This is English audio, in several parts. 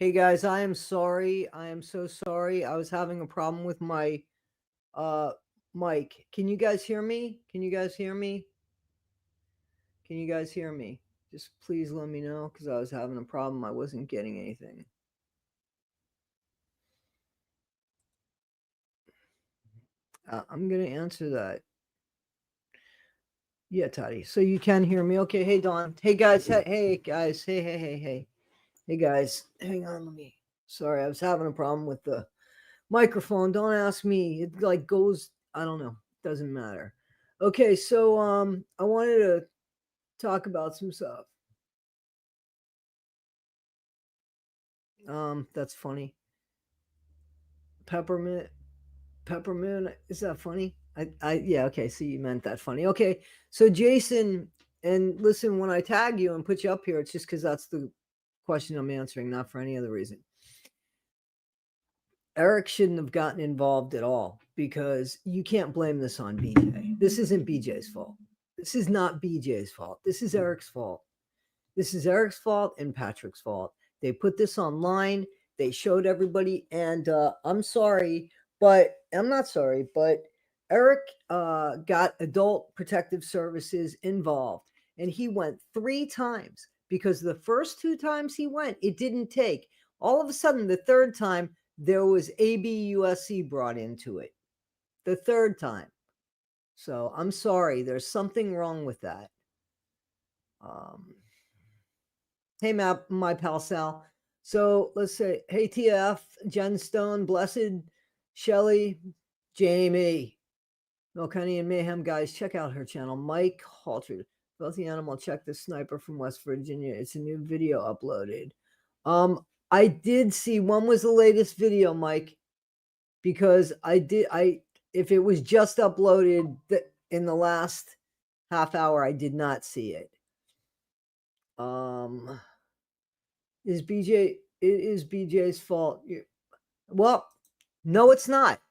Hey guys, I am sorry. I am so sorry. I was having a problem with my uh mic. Can you guys hear me? Can you guys hear me? Can you guys hear me? Just please let me know because I was having a problem. I wasn't getting anything. I'm gonna answer that. Yeah, Toddy. So you can hear me. Okay, hey Don. Hey guys, hey guys, hey guys. Hang on, let me sorry, I was having a problem with the microphone. Don't ask me. It like goes, I don't know. Doesn't matter. Okay, so I wanted to talk about some stuff. That's funny. Peppermint is that funny? Yeah, okay, so you meant that funny. Okay. So Jason, and listen, when I tag you and put you up here, it's just because that's the question I'm answering, not for any other reason. Eric shouldn't have gotten involved at all because you can't blame this on BJ. This isn't BJ's fault. This is not BJ's fault. This is Eric's fault. This is Eric's fault and Patrick's fault. They put this online. They showed everybody, and I'm sorry, but I'm not sorry, but Eric got Adult Protective Services involved, and he went 3 times because the first 2 times he went, it didn't take. All of a sudden, the third time, there was ABUSC brought into it. The third time. So I'm sorry, there's something wrong with that. Hey, my pal Sal. So let's say, hey, TF, Jen Stone, Blessed, Shelly, Jamie, Milkenny and Mayhem guys. Check out her channel. Mike Halter, Wealthy Animal. Check the sniper from West Virginia. It's a new video uploaded. I did see, when was the latest video, Mike? Because if it was just uploaded in the last half hour, I did not see it. It is BJ's fault. Well, no, it's not.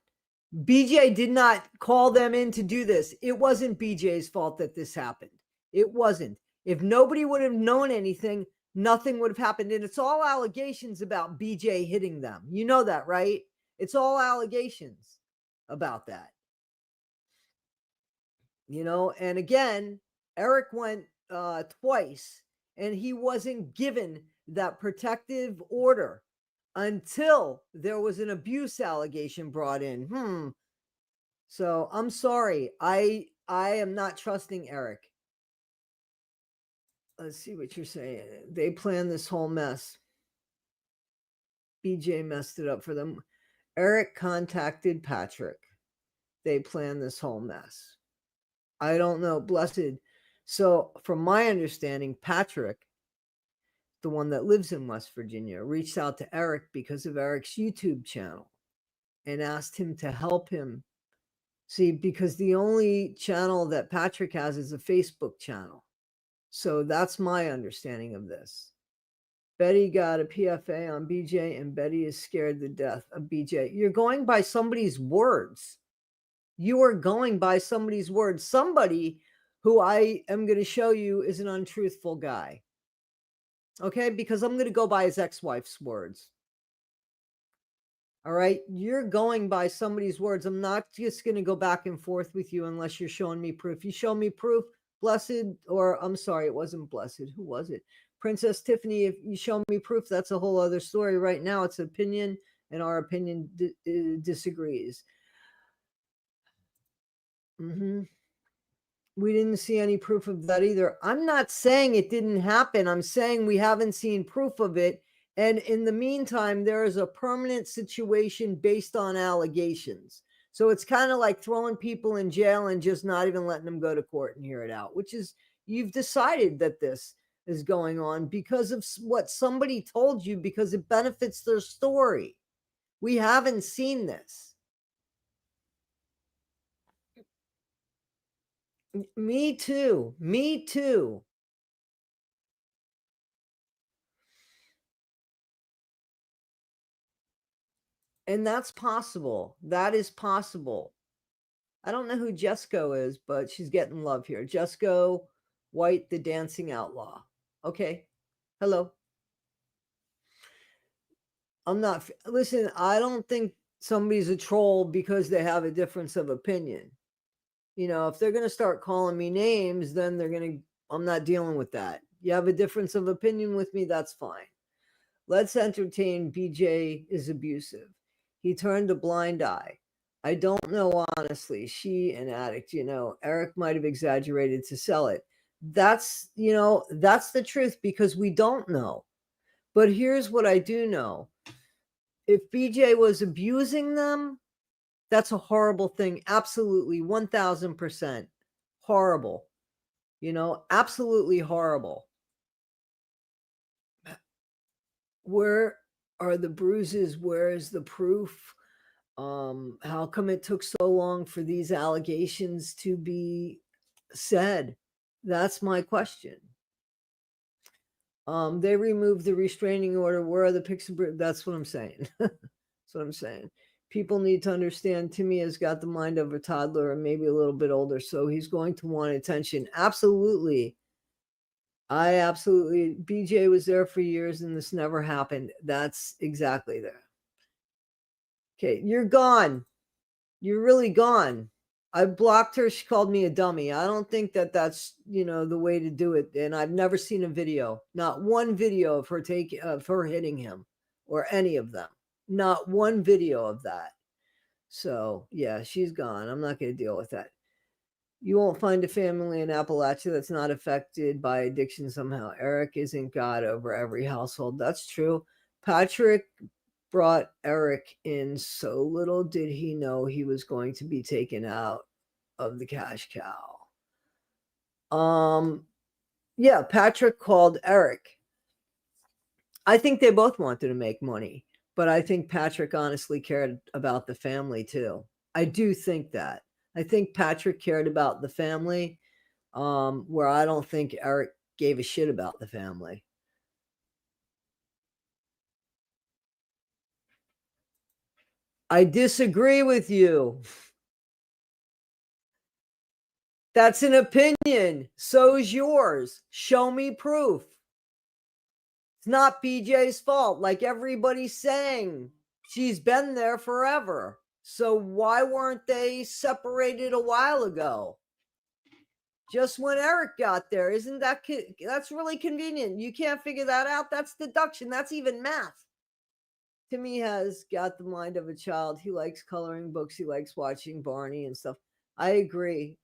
BJ did not call them in to do this. It wasn't BJ's fault that this happened. It wasn't. If nobody would have known anything, nothing would have happened. And it's all allegations about BJ hitting them. You know that, right? It's all allegations about that. You know, and again, Eric went twice and he wasn't given that protective order until there was an abuse allegation brought in. So I'm sorry. I am not trusting Eric. Let's see what you're saying. They planned this whole mess. BJ messed it up for them. Eric contacted Patrick. They planned this whole mess. I don't know. Blessed. So from my understanding, Patrick, the one that lives in West Virginia, reached out to Eric because of Eric's YouTube channel and asked him to help him. See, because the only channel that Patrick has is a Facebook channel. So that's my understanding of this. Betty got a PFA on BJ and Betty is scared to death of BJ. You're going by somebody's words. You are going by somebody's words. Somebody who I am going to show you is an untruthful guy. Okay, because I'm going to go by his ex-wife's words. All right, you're going by somebody's words. I'm not just going to go back and forth with you unless you're showing me proof. You show me proof, Blessed, or I'm sorry, it wasn't Blessed. Who was it? Princess Tiffany, if you show me proof, that's a whole other story. Right now, it's opinion, and our opinion disagrees. We didn't see any proof of that either. I'm not saying it didn't happen. I'm saying we haven't seen proof of it. And in the meantime, there is a permanent situation based on allegations. So it's kind of like throwing people in jail and just not even letting them go to court and hear it out, which is, you've decided that this is going on because of what somebody told you, because it benefits their story. We haven't seen this. Me too. Me too. And that's possible. That is possible. I don't know who Jesco is, but she's getting love here. Jesco White, the dancing outlaw. Okay. Hello. listen, I don't think somebody's a troll because they have a difference of opinion. If they're going to start calling me names, then I'm not dealing with that. You have a difference of opinion with me, that's fine. Let's entertain BJ is abusive. He turned a blind eye. I don't know, honestly. She an addict, Eric might have exaggerated to sell it. That's the truth because we don't know. But here's what I do know. If BJ was abusing them, that's a horrible thing. Absolutely, 1000% horrible. Absolutely horrible. Where are the bruises? Where is the proof? How come it took so long for these allegations to be said? That's my question. They removed the restraining order. Where are the pictures? That's what I'm saying. That's what I'm saying. People need to understand Timmy has got the mind of a toddler and maybe a little bit older, so he's going to want attention. Absolutely. BJ was there for years and this never happened. That's exactly there. Okay, you're gone. You're really gone. I blocked her. She called me a dummy. I don't think that's the way to do it. And I've never seen a video, not one video of her hitting him or any of them. Not one video of that. So yeah, she's gone. I'm not going to deal with that. You won't find a family in Appalachia that's not affected by addiction somehow. Eric isn't God over every household. That's true. Patrick brought Eric in, so little did he know he was going to be taken out of the cash cow. Yeah, Patrick called Eric. I think they both wanted to make money, but I think Patrick honestly cared about the family too. I do think that. I think Patrick cared about the family, where I don't think Eric gave a shit about the family. I disagree with you. That's an opinion. So is yours. Show me proof. It's not BJ's fault, like everybody's saying. She's been there forever. So why weren't they separated a while ago? Just when Eric got there, isn't that's really convenient? You can't figure that out. That's deduction. That's even math. Timmy has got the mind of a child. He likes coloring books. He likes watching Barney and stuff. I agree.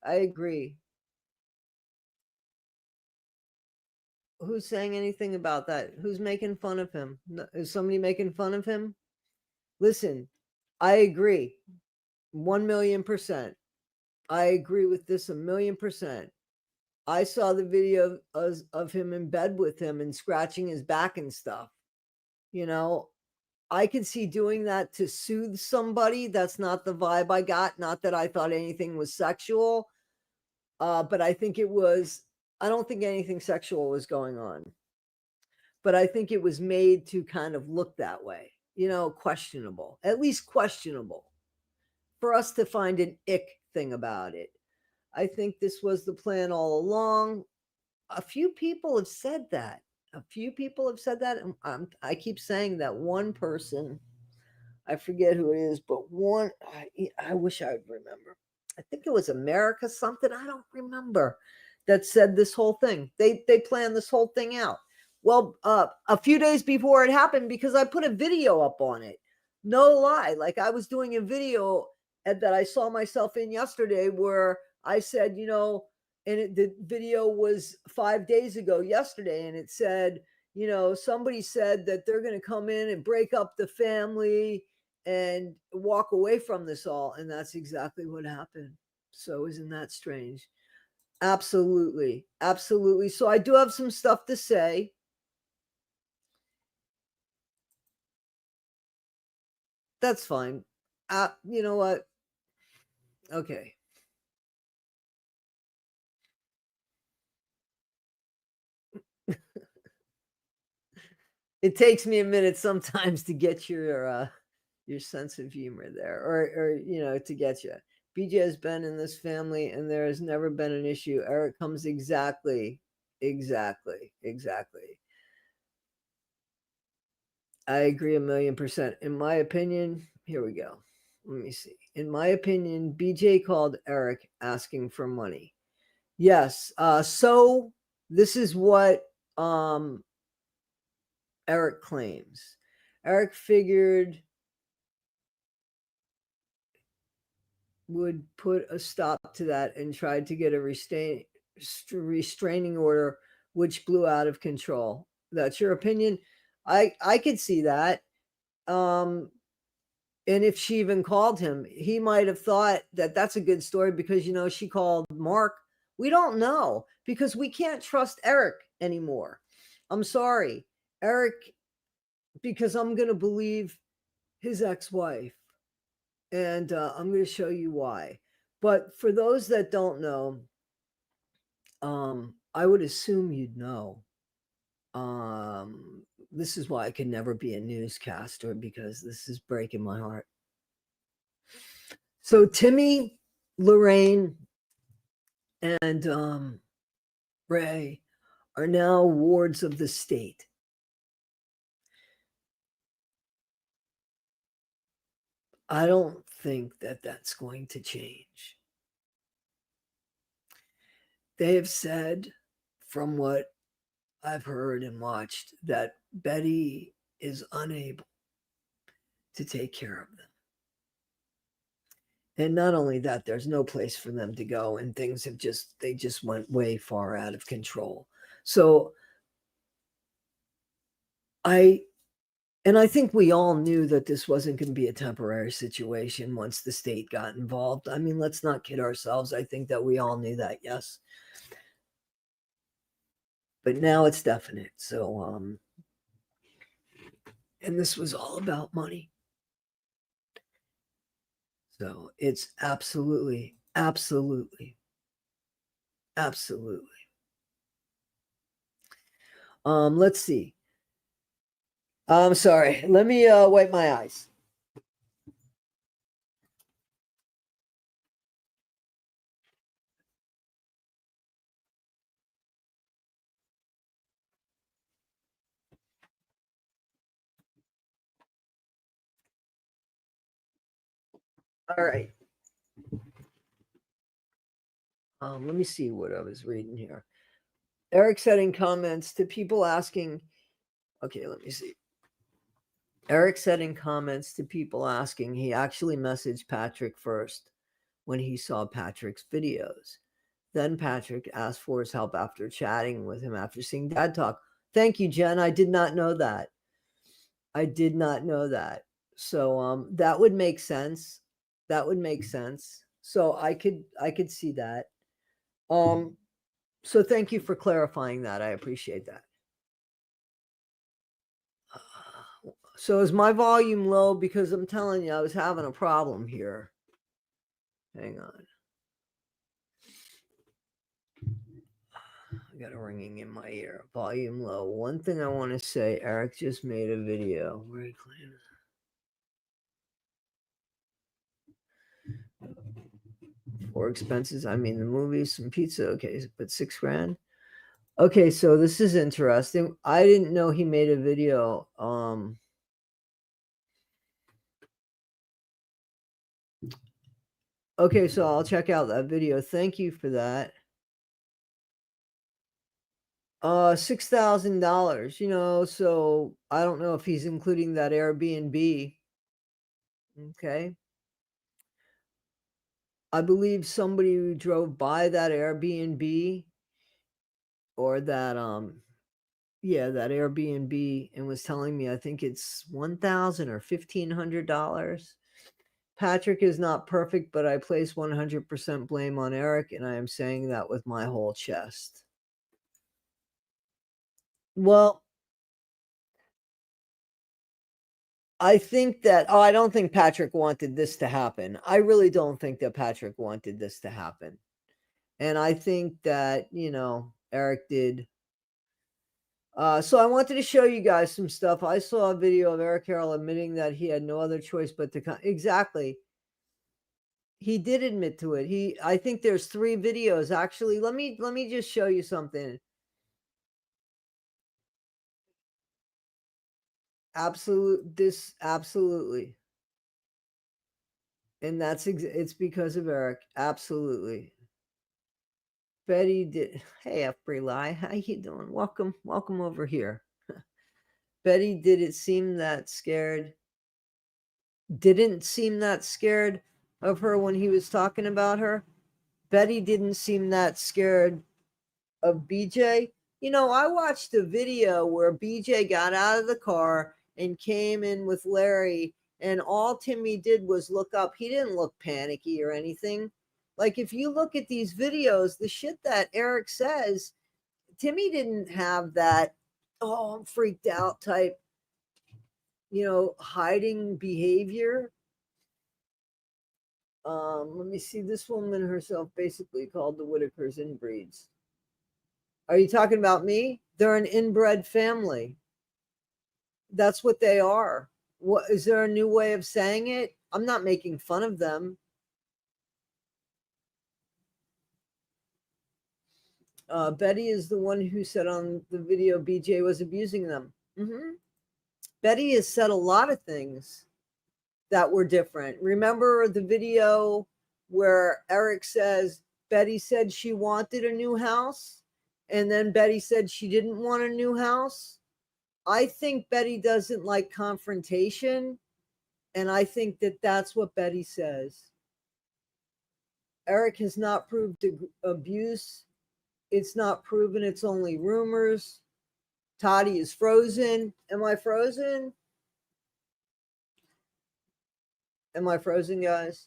Who's saying anything about that? Who's making fun of him? Is somebody making fun of him? Listen, I agree. 1,000,000%. I agree with this 1,000,000%. I saw the video of him in bed with him and scratching his back and stuff. I could see doing that to soothe somebody. That's not the vibe I got. Not that I thought anything was sexual, but I don't think anything sexual was going on. But I think it was made to kind of look that way, questionable, at least questionable, for us to find an ick thing about it. I think this was the plan all along. A few people have said that. And I keep saying that one person, I forget who it is, but one, I wish I would remember. I think it was America something. I don't remember, that said this whole thing. They planned this whole thing out. Well, a few days before it happened, because I put a video up on it. No lie. Like I was doing a video that I saw myself in yesterday where I said, the video was 5 days ago yesterday, and it said, somebody said that they're going to come in and break up the family and walk away from this all. And that's exactly what happened. So isn't that strange? Absolutely. Absolutely. So I do have some stuff to say. That's fine. You know what? Okay. It takes me a minute sometimes to get your sense of humor there, or to get you. BJ has been in this family and there has never been an issue. Eric comes exactly. I agree 1,000,000%. In my opinion, here we go. Let me see. In my opinion, BJ called Eric asking for money. Yes. So this is what Eric claims. Eric figured would put a stop to that and tried to get a restraining order, which blew out of control. That's your opinion. I could see that. And if she even called him, he might have thought that that's a good story because, she called Mark. We don't know because we can't trust Eric anymore. I'm sorry, Eric, because I'm going to believe his ex-wife. And I'm going to show you why. But for those that don't know, I would assume you'd know. This is why I could never be a newscaster because this is breaking my heart. So Timmy, Lorraine, and Ray are now wards of the state. I don't think that that's going to change. They have said, from what I've heard and watched, that Betty is unable to take care of them. And not only that, there's no place for them to go, and things they just went way far out of control. So I think we all knew that this wasn't going to be a temporary situation once the state got involved. I mean, let's not kid ourselves. I think that we all knew that, yes. But now it's definite. So, and this was all about money. So it's absolutely. Let's see. I'm sorry. Let me wipe my eyes. All right. Let me see what I was reading here. Eric said in comments to people asking, okay, let me see. Eric said in comments to people asking, he actually messaged Patrick first when he saw Patrick's videos. Then Patrick asked for his help after chatting with him after seeing Dad talk. Thank you, Jen. I did not know that. So that would make sense. So I could see that. So thank you for clarifying that. I appreciate that. So is my volume low? Because I'm telling you, I was having a problem here. Hang on. I got a ringing in my ear. Volume low. One thing I want to say, Eric just made a video. Where he claims for expenses. I mean, the movies, some pizza. Okay, but $6,000. Okay, so this is interesting. I didn't know he made a video. Okay, so I'll check out that video. Thank you for that. $6,000, so I don't know if he's including that Airbnb. Okay. I believe somebody who drove by that Airbnb or that that Airbnb and was telling me I think it's $1,000 or $1,500. Patrick is not perfect, but I place 100% blame on Eric, and I am saying that with my whole chest. Well, I think that I don't think Patrick wanted this to happen. I really don't think that Patrick wanted this to happen. And I think that, Eric did. So I wanted to show you guys some stuff. I saw a video of Eric Carroll admitting that he had no other choice but to exactly. He did admit to it. I think there's 3 videos actually. Let me just show you something. Absolutely. And it's because of Eric. Absolutely. Betty did. Hey, Free Lie, how you doing? Welcome over here. Betty didn't seem that scared of her when he was talking about her. Betty didn't seem that scared of BJ. I watched a video where BJ got out of the car and came in with Larry, and all Timmy did was look up. He didn't look panicky or anything. Like, if you look at these videos, the shit that Eric says, Timmy didn't have that, oh, I'm freaked out type, hiding behavior. Let me see. This woman herself basically called the Whittaker'S inbreeds. Are you talking about me? They're an inbred family. That's what they are. What is there a new way of saying it? I'm not making fun of them. Betty is the one who said on the video BJ was abusing them. Betty has said a lot of things that were different. Remember the video where Eric says Betty said she wanted a new house, and then Betty said she didn't want a new house? I think Betty doesn't like confrontation, and I think that that's what Betty says. Eric has not proved abuse. It's not proven. It's only rumors. Toddy is frozen. Am I frozen? Am I frozen, guys?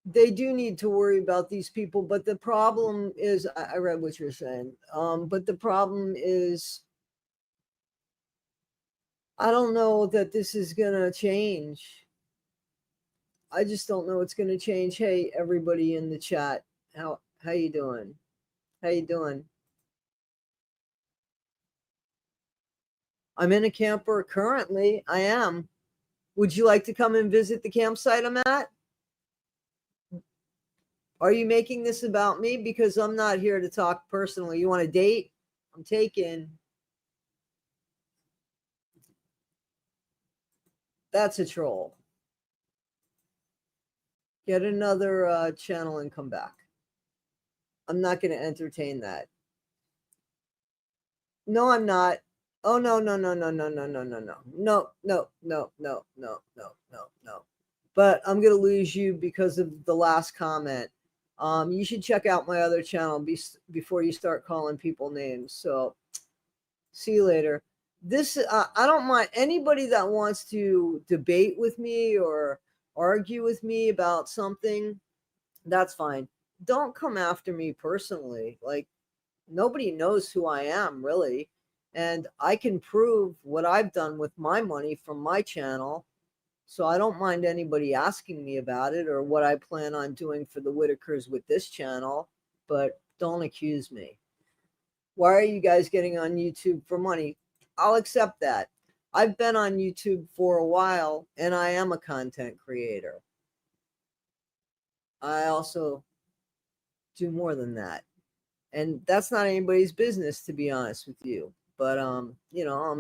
They do need to worry about these people, but the problem is, I read what you're saying, but the problem is, I don't know that this is gonna change. I just don't know it's gonna change. Hey, everybody in the chat, how you doing? How you doing? I'm in a camper currently. I am. Would you like to come and visit the campsite I'm at? Are you making this about me? Because I'm not here to talk personally. You want to date? I'm taken. That's a troll. Get another channel and come back. I'm not going to entertain that. No, I'm not. Oh, no, no, no, no, no, no, no, no, no, no, no, no, no, no, no, no, no. But I'm going to lose you because of the last comment. You should check out my other channel before you start calling people names. So see you later. This, I don't mind anybody that wants to debate with me or argue with me about something. That's fine. Don't come after me personally. Like, nobody knows who I am really. And I can prove what I've done with my money from my channel. So I don't mind anybody asking me about it or what I plan on doing for the Whittaker'S with this channel, but don't accuse me. Why are you guys getting on YouTube for money? I'll accept that. I've been on YouTube for a while and I am a content creator. I also do more than that. And that's not anybody's business, to be honest with you. But I'm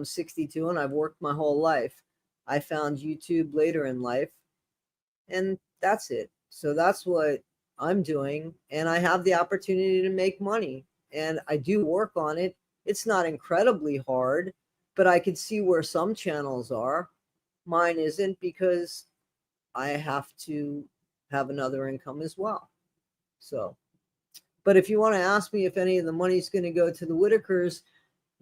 62 and I've worked my whole life. I found YouTube later in life, and that's it. So that's what I'm doing, and I have the opportunity to make money, and I do work on it. It's not incredibly hard, but I could see where some channels are. Mine isn't, because I have to have another income as well. So, but if you want to ask me if any of the money's going to go to the Whittaker'S,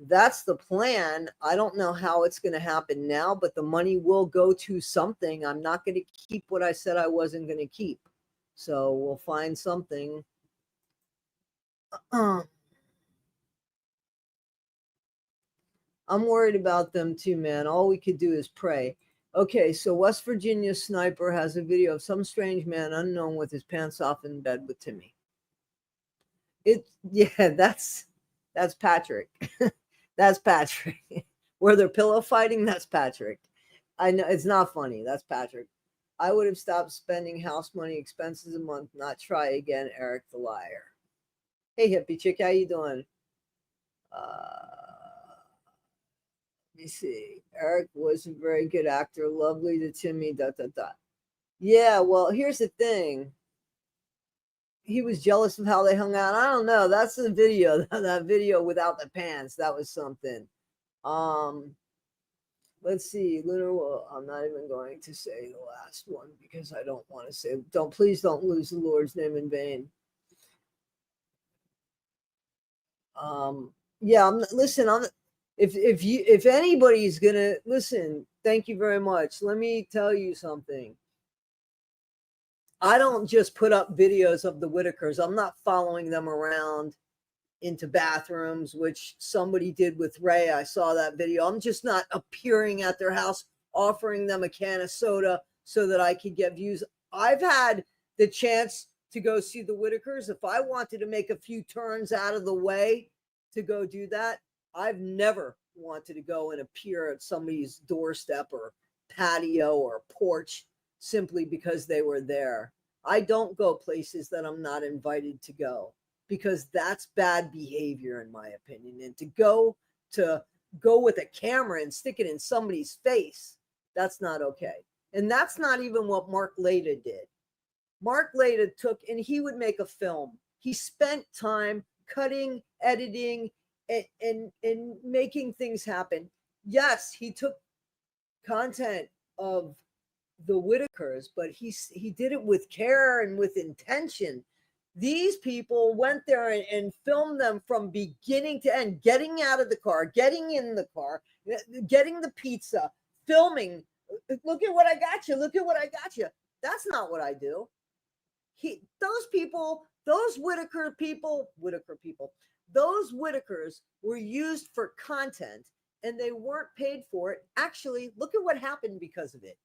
that's the plan. I don't know how it's going to happen now, but the money will go to something. I'm not going to keep what I said I wasn't going to keep. So we'll find something. I'm worried about them too, man. All we could do is pray. Okay, so West Virginia sniper has a video of some strange man unknown with his pants off in bed with Timmy. Yeah, that's Patrick. That's Patrick. Where they're pillow fighting, that's Patrick. I know it's not funny. That's Patrick. I would have stopped spending house money expenses a month, not try again, Eric the liar. Hey, hippie chick, how you doing? Let me see. Eric was a very good actor, lovely to Timmy. Dot dot dot. Yeah, well, here's the thing. He was jealous of how they hung out. I don't know. That's the video. That video without the pants. That was something. Um, let's see. Lunar. Well, I'm not even going to say the last one because I don't want to say. Don't please don't lose the Lord's name in vain. Yeah. Listen. If anybody's gonna listen, thank you very much. Let me tell you something. I don't just put up videos of the Whittaker'S. I'm not following them around into bathrooms, which somebody did with Ray. I saw that video. I'm just not appearing at their house, offering them a can of soda so that I could get views. I've had the chance to go see the Whittaker'S. If I wanted to make a few turns out of the way to go do that, I've never wanted to go and appear at somebody's doorstep or patio or porch simply because they were there. I don't go places that I'm not invited to go because that's bad behavior in my opinion. And to go with a camera and stick it in somebody's face, that's not okay. And that's not even what Mark Leda did. Mark Leda took, and he would make a film. He spent time cutting, editing, and making things happen. Yes, he took content of the Whittaker'S, but he did it with care and with intention. These people went there and filmed them from beginning to end, getting out of the car, getting in the car, getting the pizza, filming. Look at what I got you. Look at what I got you. That's not what I do. Those people, those Whittaker people, those Whittaker'S were used for content and they weren't paid for it. Actually, look at what happened because of it.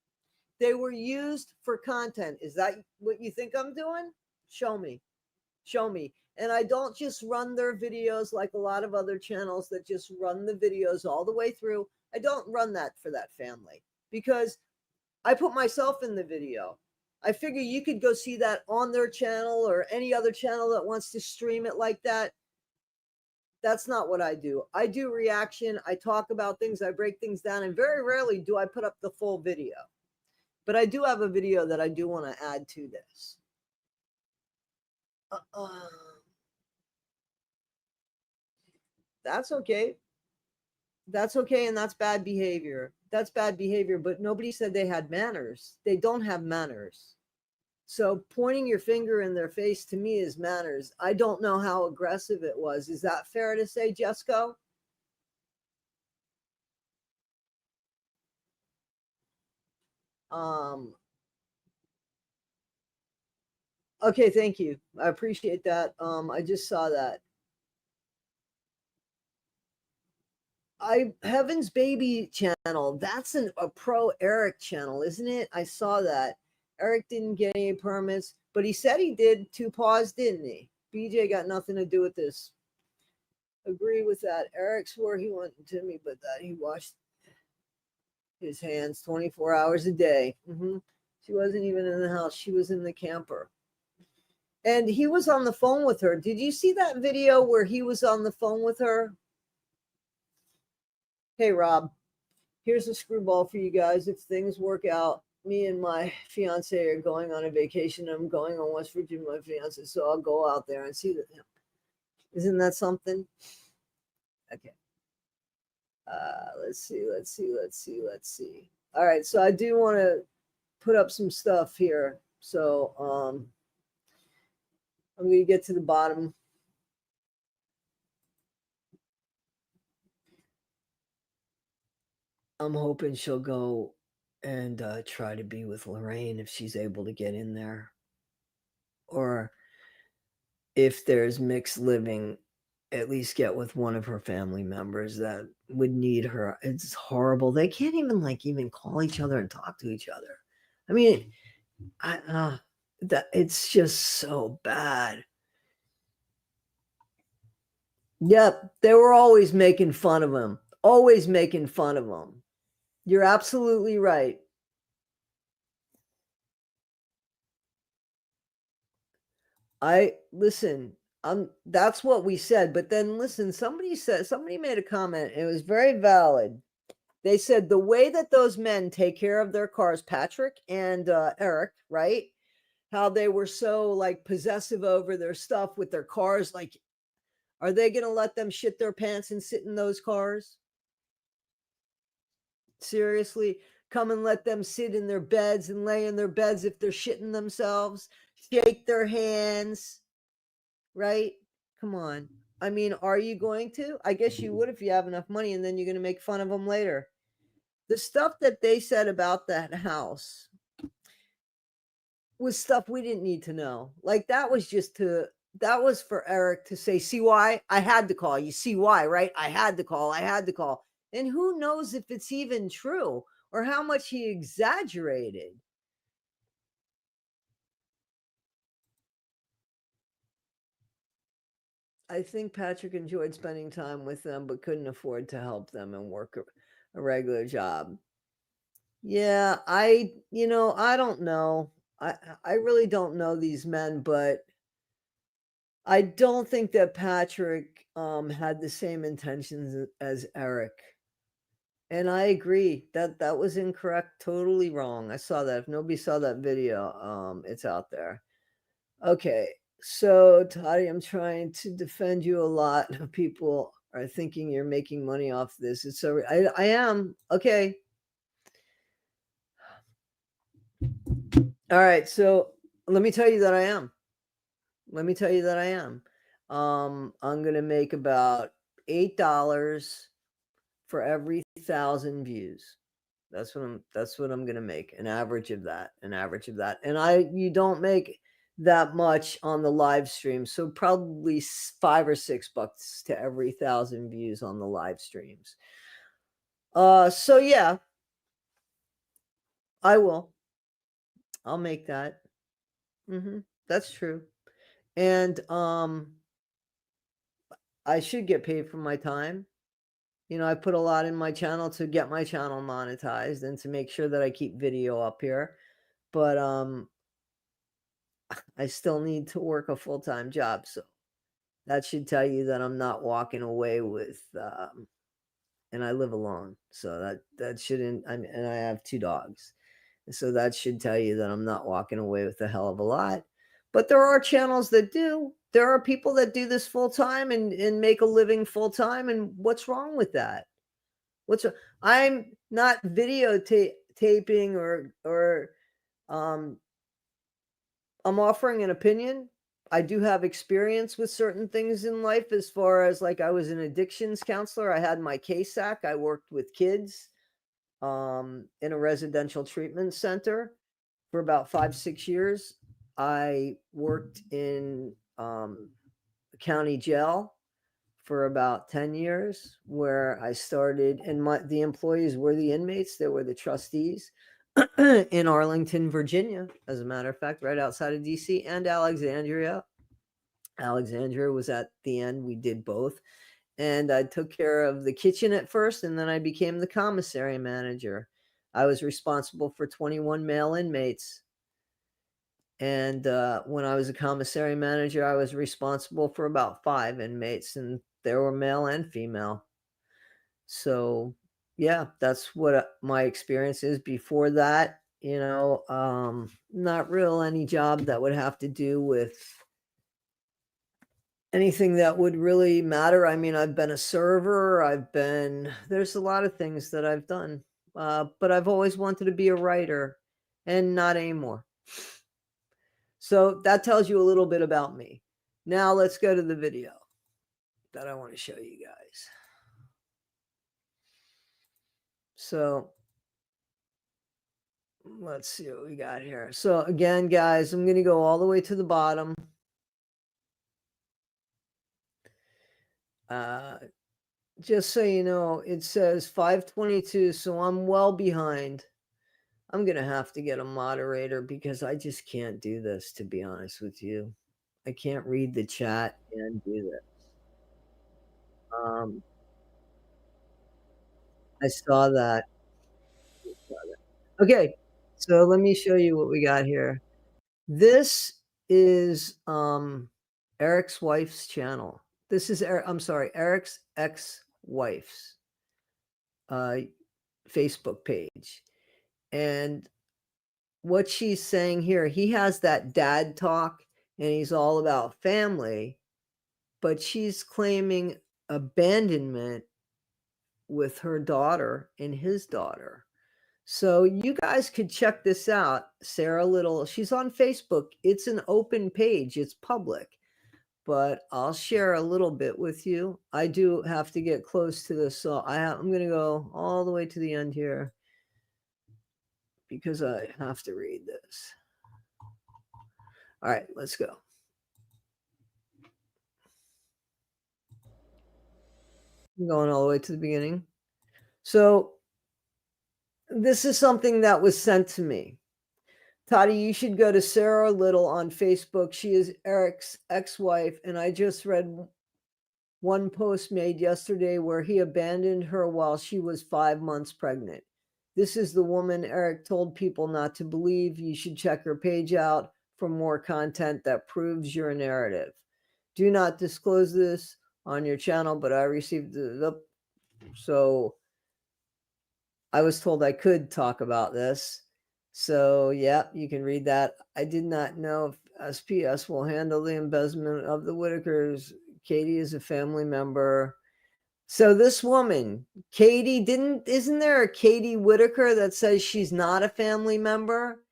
They were used for content. Is that what you think I'm doing? Show me. Show me. And I don't just run their videos like a lot of other channels that just run the videos all the way through. I don't run that for that family because I put myself in the video. I figure you could go see that on their channel or any other channel that wants to stream it like that. That's not what I do. I do reaction. I talk about things. I break things down. And very rarely do I put up the full video. But I do have a video that I do want to add to this. That's okay. That's okay. And that's bad behavior. That's bad behavior. But nobody said they had manners. They don't have manners. So pointing your finger in their face to me is manners. I don't know how aggressive it was. Is that fair to say, Jesco? Okay, thank you. I appreciate that. I just saw that. Heaven's Baby channel. That's a pro Eric channel, isn't it? I saw that. Eric didn't get any permits, but he said he did 2 paws, didn't he? BJ got nothing to do with this. Agree with that. Eric swore he went to me, but that he washed his hands 24 hours a day. She wasn't even in the house. She was in the camper. And he was on the phone with her. Did you see that video where he was on the phone with her? Hey, Rob, here's a screwball for you guys. If things work out, me and my fiance are going on a vacation. I'm going on West Virginia with my fiance, so I'll go out there and see that. Isn't that something? Okay. Let's see. All right, so I do want to put up some stuff here. So I'm going to get to the bottom. I'm hoping she'll go and try to be with Lorraine if she's able to get in there. Or if there's mixed living, at least get with one of her family members that would need her. It's horrible. They can't even call each other and talk to each other. I mean, it's just so bad. Yep, they were always making fun of him. Always making fun of him. You're absolutely right. Listen, That's what we said, but then listen, somebody made a comment, and it was very valid. They said the way that those men take care of their cars, Patrick and, Eric, right? How they were so, like, possessive over their stuff with their cars, like, are they gonna let them shit their pants and sit in those cars? Seriously? Come and let them sit in their beds and lay in their beds if they're shitting themselves, shake their hands, right? Come on. I mean, are you going to? I guess you would if you have enough money, and then you're gonna make fun of them later. The stuff that they said about that house was stuff we didn't need to know. Like, that was for Eric to say, "See why? I had to call. You see why, right? I had to call. I had to call." And who knows if it's even true or how much he exaggerated. I think Patrick enjoyed spending time with them, but couldn't afford to help them and work a regular job. Yeah, I don't know. I really don't know these men, but I don't think that Patrick had the same intentions as Eric. And I agree that that was incorrect, totally wrong. I saw that. If nobody saw that video, it's out there. Okay. So, Toddy, I'm trying to defend you a lot. People are thinking you're making money off this. It's so I am. Okay. All right. So, let me tell you that I am. Let me tell you that I am. I'm gonna make about $8 for every 1,000 views. That's what I'm gonna make, an average of that, an average of that. And you don't make that much on the live stream, so probably 5 or 6 bucks to every 1,000 views on the live streams. So yeah, I will. I'll make that. That's true. And I should get paid for my time. I put a lot in my channel to get my channel monetized and to make sure that I keep video up here. But I still need to work a full-time job. So that should tell you that I'm not walking away with and I live alone. So that shouldn't and I have 2 dogs. So that should tell you that I'm not walking away with a hell of a lot. But there are channels that do. There are people that do this full time and make a living full time. And what's wrong with that? I'm not videotaping or um I'm offering an opinion. I do have experience with certain things in life as far as like I was an addictions counselor. I had my KSAC. I worked with kids in a residential treatment center for about 5, 6 years. I worked in county jail for about 10 years where I started and the employees were the inmates, they were the trustees in Arlington, Virginia, as a matter of fact, right outside of DC and Alexandria. Alexandria was at the end. We did both. And I took care of the kitchen at first, and then I became the commissary manager. I was responsible for 21 male inmates. And when I was a commissary manager, I was responsible for about 5 inmates, and there were male and female. So, yeah, that's what my experience is. Before that, not real any job that would have to do with anything that would really matter. I mean, I've been a server, there's a lot of things that I've done, but I've always wanted to be a writer and not anymore. So that tells you a little bit about me. Now let's go to the video that I want to show you guys. So let's see what we got here. So again, guys, I'm going to go all the way to the bottom. Just so you know, it says 522, so I'm well behind. I'm going to have to get a moderator because I just can't do this, to be honest with you. I can't read the chat and do this. I saw that. Okay, so let me show you what we got here. This is Eric's wife's channel. This is I'm sorry, Eric's ex-wife's Facebook page. And what she's saying here, he has that dad talk and he's all about family, but she's claiming abandonment with her daughter and his daughter. So you guys could check this out. Sarah Little, she's on Facebook. It's an open page, it's public, but I'll share a little bit with you. I do have to get close to this, so I'm going to go all the way to the end here because I have to read this. All right, let's go. I'm going all the way to the beginning. So this is something that was sent to me. Toddy, you should go to Sarah Little on Facebook. She is Eric's ex-wife, and I just read one post made yesterday where he abandoned her while she was 5 months pregnant. This is the woman Eric told people not to believe. You should check her page out for more content that proves your narrative. Do not disclose this on your channel, but I received so I was told I could talk about this. So yeah, you can read that. I did not know if SPS will handle the embezzlement of the Whittaker'S. Katie is a family member. So this woman, Katie, isn't there a Katie Whittaker that says she's not a family member?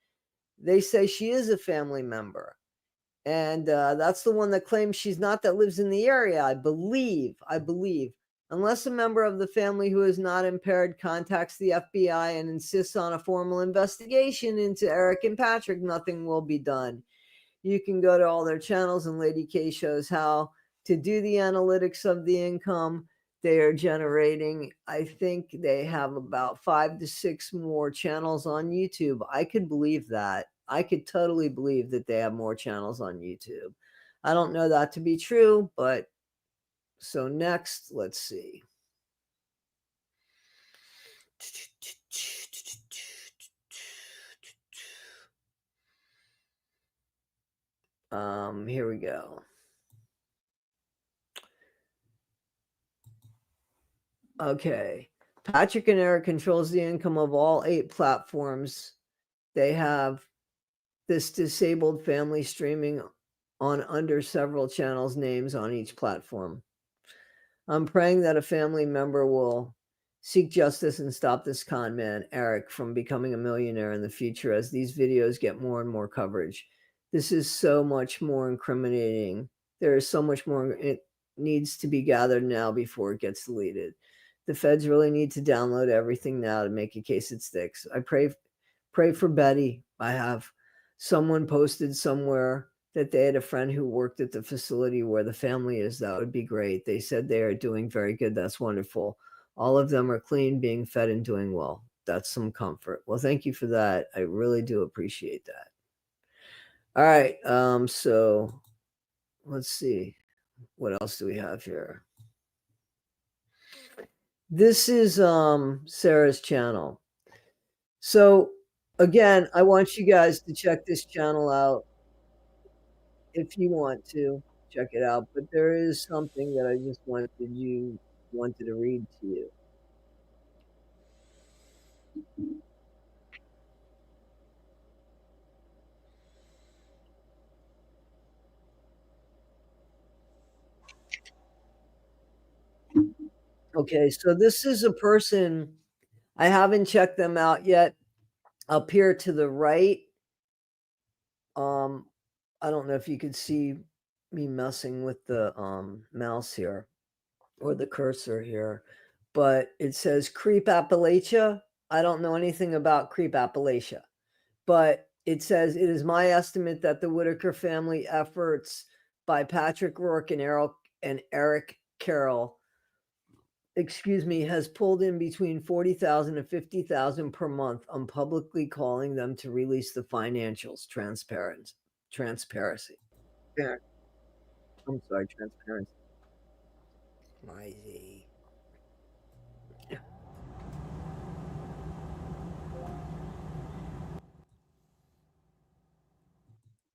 They say she is a family member. And that's the one that claims she's not, that lives in the area, I believe. Unless a member of the family who is not impaired contacts the FBI and insists on a formal investigation into Eric and Patrick, nothing will be done. You can go to all their channels, and Lady K shows how to do the analytics of the income they are generating. I think they have about 5 to 6 more channels on YouTube. I could believe that. I could totally believe that they have more channels on YouTube. I don't know that to be true, but so next, let's see. Here we go. Okay. Patrick and Eric controls the income of all 8 platforms. They have this disabled family streaming on under several channels' names on each platform. I'm praying that a family member will seek justice and stop this con man, Eric, from becoming a millionaire in the future as these videos get more and more coverage. This is so much more incriminating. There is so much more it needs to be gathered now before it gets deleted. The feds really need to download everything now to make a case it sticks. I pray for Betty. I have someone posted somewhere that they had a friend who worked at the facility where the family is. That would be great. They said they are doing very good. That's wonderful. All of them are clean, being fed, and doing well. That's some comfort. Well, thank you for that. I really do appreciate that. All right. So let's see. What else do we have here? This is Sarah's channel. So again, I want you guys to check this channel out if you want to check it out, but there is something that I just wanted to read to you. Okay, so this is a person, I haven't checked them out yet. Up here to the right, I don't know if you could see me messing with the mouse here or the cursor here, but it says Creep Appalachia. I don't know anything about Creep Appalachia, but it says it is my estimate that the Whittaker family efforts by Patrick Rourke and Eric Carroll, has pulled in between 40,000 and 50,000 per month on publicly calling them to release the financials. Transparency. I'm sorry, transparency. My Z.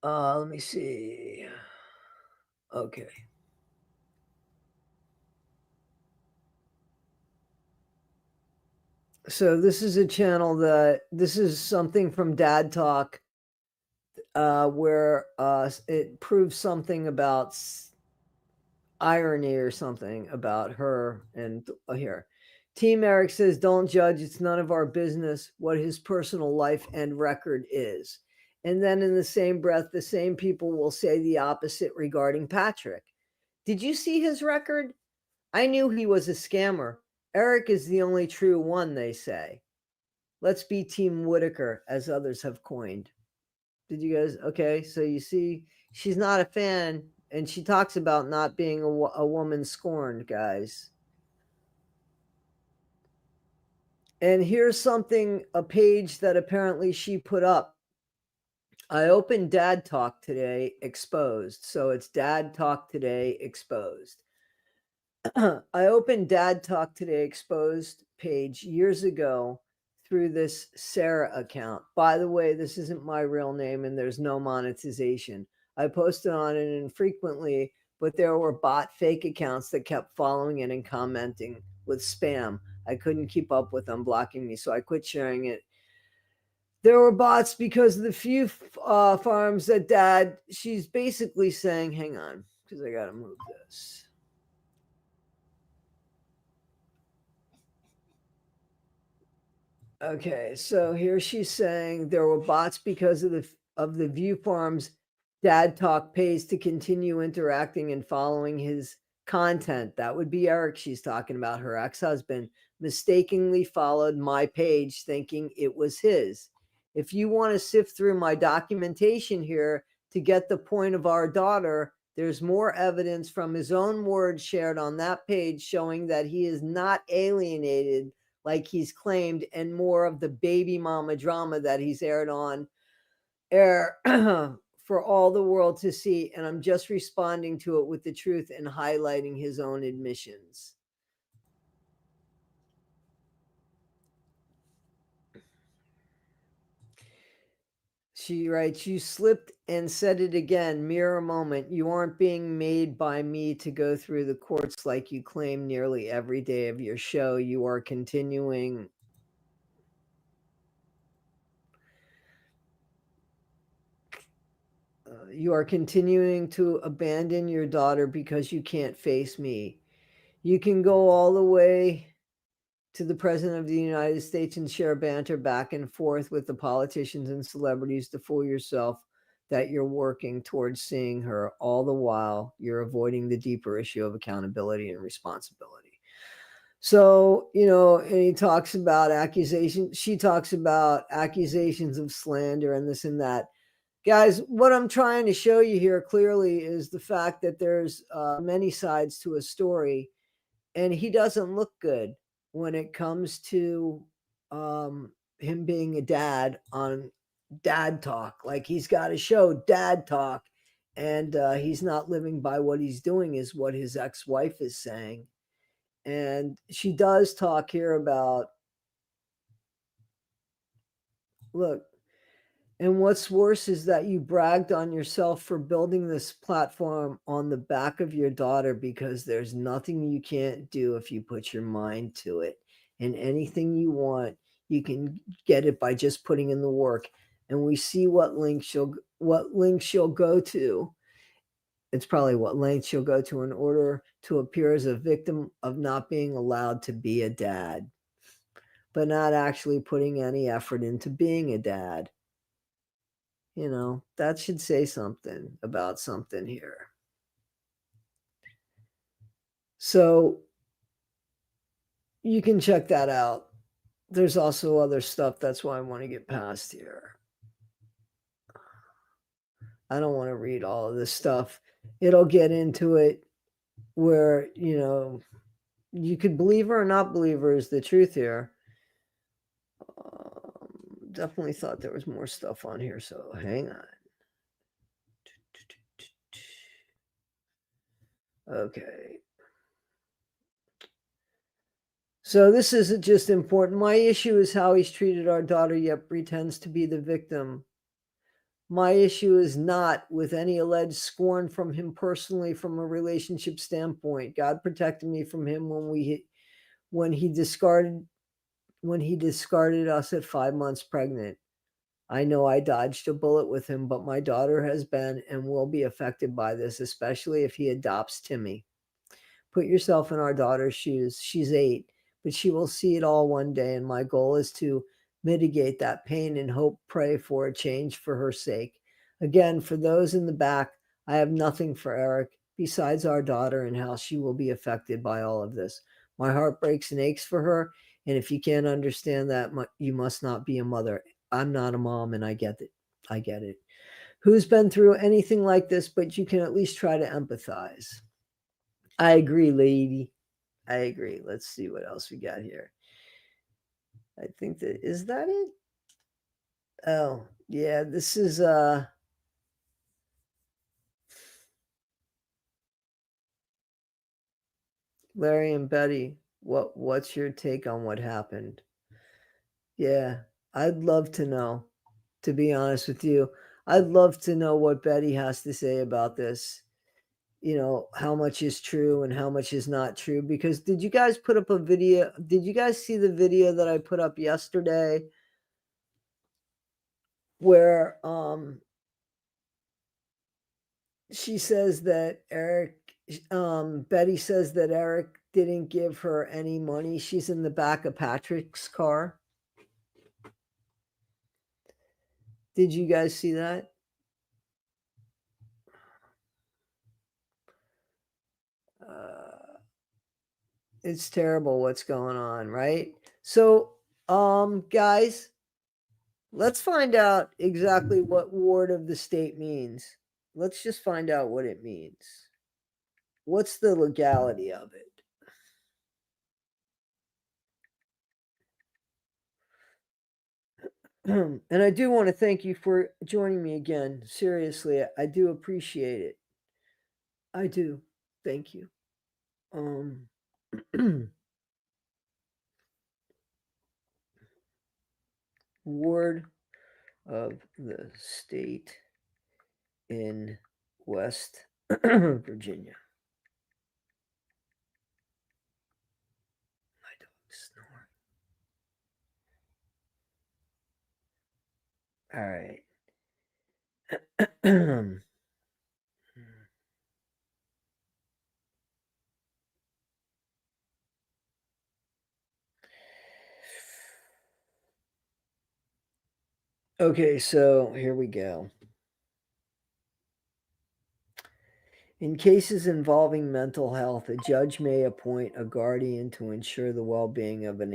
Let me see. Okay. So this is a channel this is something from Dad Talk, where it proves something about irony or something about her. And here, Team Eric says, don't judge. It's none of our business what his personal life and record is. And then in the same breath, the same people will say the opposite regarding Patrick. Did you see his record? I knew he was a scammer. Eric is the only true one, they say. Let's be Team Whittaker, as others have coined. Did you guys? Okay, so you see, she's not a fan, and she talks about not being a woman scorned, guys. And here's something, a page that apparently she put up. I opened Dad Talk Today Exposed. So it's Dad Talk Today Exposed. I opened Dad Talk Today Exposed page years ago through this Sarah account. By the way, this isn't my real name and there's no monetization. I posted on it infrequently, but there were bot fake accounts that kept following it and commenting with spam. I couldn't keep up with them, blocking me, so I quit sharing it. There were bots because of the few farms that Dad, she's basically saying, hang on, because I got to move this. Okay, so here she's saying there were bots because of the View Farms Dad Talk pays to continue interacting and following his content. That would be Eric she's talking about. Her ex-husband mistakenly followed my page thinking it was his. If you want to sift through my documentation here to get the point of our daughter, there's more evidence from his own words shared on that page showing that he is not alienated like he's claimed, and more of the baby mama drama that he's aired on air for all the world to see. And I'm just responding to it with the truth and highlighting his own admissions. She writes, you slipped and said it again, mirror moment. You aren't being made by me to go through the courts like you claim nearly every day of your show. You are continuing. You are continuing to abandon your daughter because you can't face me. You can go all the way to the President of the United States and share banter back and forth with the politicians and celebrities to fool yourself that you're working towards seeing her. All the while, you're avoiding the deeper issue of accountability and responsibility. So, and he talks about accusations. She talks about accusations of slander and this and that. Guys, what I'm trying to show you here clearly is the fact that there's many sides to a story, and he doesn't look good when it comes to him being a dad on Dad Talk. Like, he's got to show Dad Talk, and he's not living by what he's doing, is what his ex-wife is saying. And she does talk here about, look, and what's worse is that you bragged on yourself for building this platform on the back of your daughter, because there's nothing you can't do if you put your mind to it. And anything you want, you can get it by just putting in the work. And we see what links she'll go to. It's probably what lengths she'll go to in order to appear as a victim of not being allowed to be a dad, but not actually putting any effort into being a dad. That should say something about something here. So you can check that out. There's also other stuff. That's why I want to get past here. I don't want to read all of this stuff. It'll get into it where, you could believe her or not believe her is the truth here. Definitely thought there was more stuff on here, so hang on. Okay. So this isn't just important. My issue is how he's treated our daughter, yet pretends to be the victim. My issue is not with any alleged scorn from him personally from a relationship standpoint. God protected me from him when he discarded us at 5 months pregnant. I know I dodged a bullet with him, but my daughter has been and will be affected by this, especially if he adopts Timmy. Put yourself in our daughter's shoes. She's 8, but she will see it all one day, and my goal is to mitigate that pain and pray for a change for her sake. Again, for those in the back, I have nothing for Eric besides our daughter and how she will be affected by all of this. My heart breaks and aches for her, and if you can't understand that, you must not be a mother. I'm not a mom, and I get it. I get it. Who's been through anything like this, but you can at least try to empathize. I agree, lady. I agree. Let's see what else we got here. I think is that it? Oh, yeah, this is Larry and Betty. What's your take on what happened? Yeah, I'd love to know, to be honest with you. I'd love to know what Betty has to say about this. How much is true and how much is not true, because did you guys put up a video? Did you guys see the video that I put up yesterday where she says that Betty says that Eric didn't give her any money. She's in the back of Patrick's car. Did you guys see that? It's terrible what's going on, right? So, guys, let's find out exactly what ward of the state means. Let's just find out what it means. What's the legality of it? And I do want to thank you for joining me again. Seriously, I do appreciate it. I do. Thank you. Ward of the state in West Virginia. My dog's snoring. All right. Okay, so here we go. In cases involving mental health, a judge may appoint a guardian to ensure the well being of an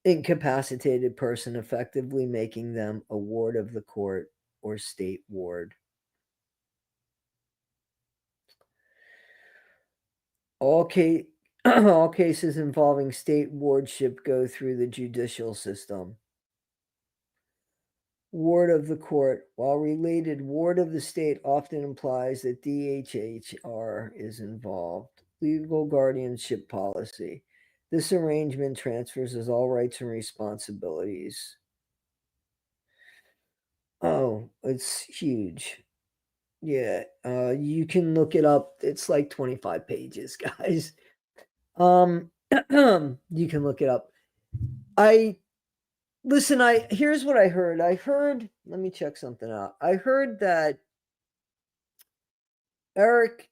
incapacitated person, effectively making them a ward of the court or state ward. All cases involving state wardship go through the judicial system. Ward of the court, while related, ward of the state often implies that DHHR is involved. Legal guardianship policy. This arrangement transfers as all rights and responsibilities. Oh, it's huge. Yeah, you can look it up. It's like 25 pages, guys. You can look it up. Listen, here's what I heard. Let me check something out. I heard that that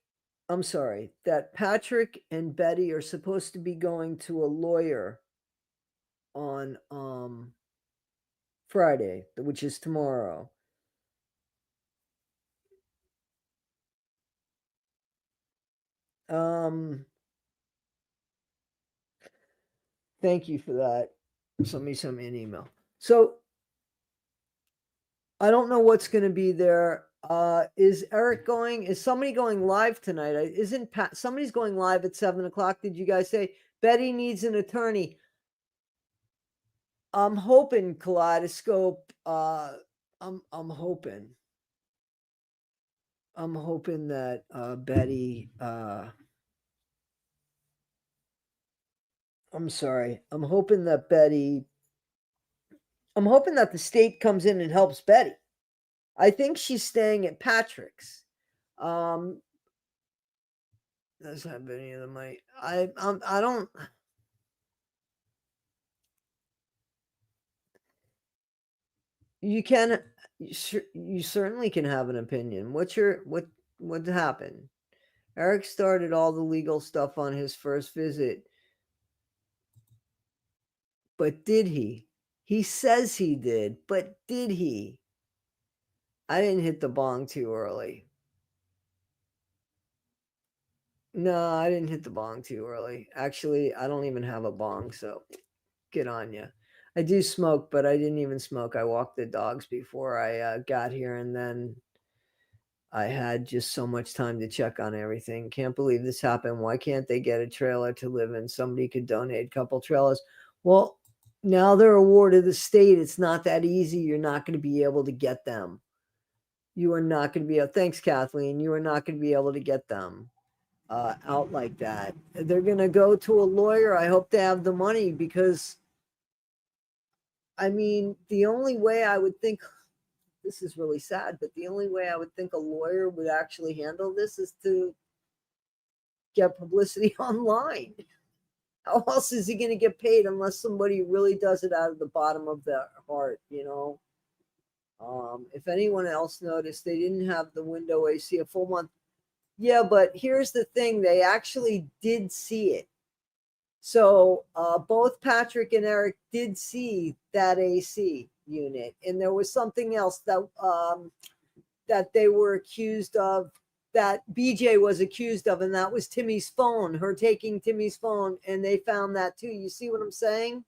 Patrick and Betty are supposed to be going to a lawyer on Friday, which is tomorrow. Thank you for that. Somebody sent me an email. So I don't know what's going to be there. Is Eric going? Is somebody going live tonight? Isn't somebody's going live at 7:00? Did you guys say Betty needs an attorney? I'm hoping Kaleidoscope. I'm hoping. I'm hoping that Betty. I'm sorry. I'm hoping that Betty. I'm hoping that the state comes in and helps Betty. I think she's staying at Patrick's. Does have any of the money? I don't. You can. You certainly can have an opinion. What happened? Eric started all the legal stuff on his first visit, but did he? He says he did, but did he? I didn't hit the bong too early. No, I didn't hit the bong too early. Actually, I don't even have a bong, so get on you. I do smoke, but I didn't even smoke. I walked the dogs before I got here, and then I had just so much time to check on everything. Can't believe this happened. Why can't they get a trailer to live in? Somebody could donate a couple trailers. Well, now they're a ward of the state. It's not that easy. You're not going to be able to get them. You are not going to be able. Thanks, Kathleen. You are not going to be able to get them out like that. They're going to go to a lawyer. I hope they have the money because, I mean, the only way I would think, this is really sad, but the only way I would think a lawyer would actually handle this is to get publicity online. How else is he going to get paid unless somebody really does it out of the bottom of their heart, you know? If anyone else noticed, they didn't have the window AC a full month. Yeah, but here's the thing. They actually did see it. So both Patrick and Eric did see that AC unit. And there was something else that they were accused of, that BJ was accused of, and that was Timmy's phone, her taking Timmy's phone, and they found that too. You see what I'm saying?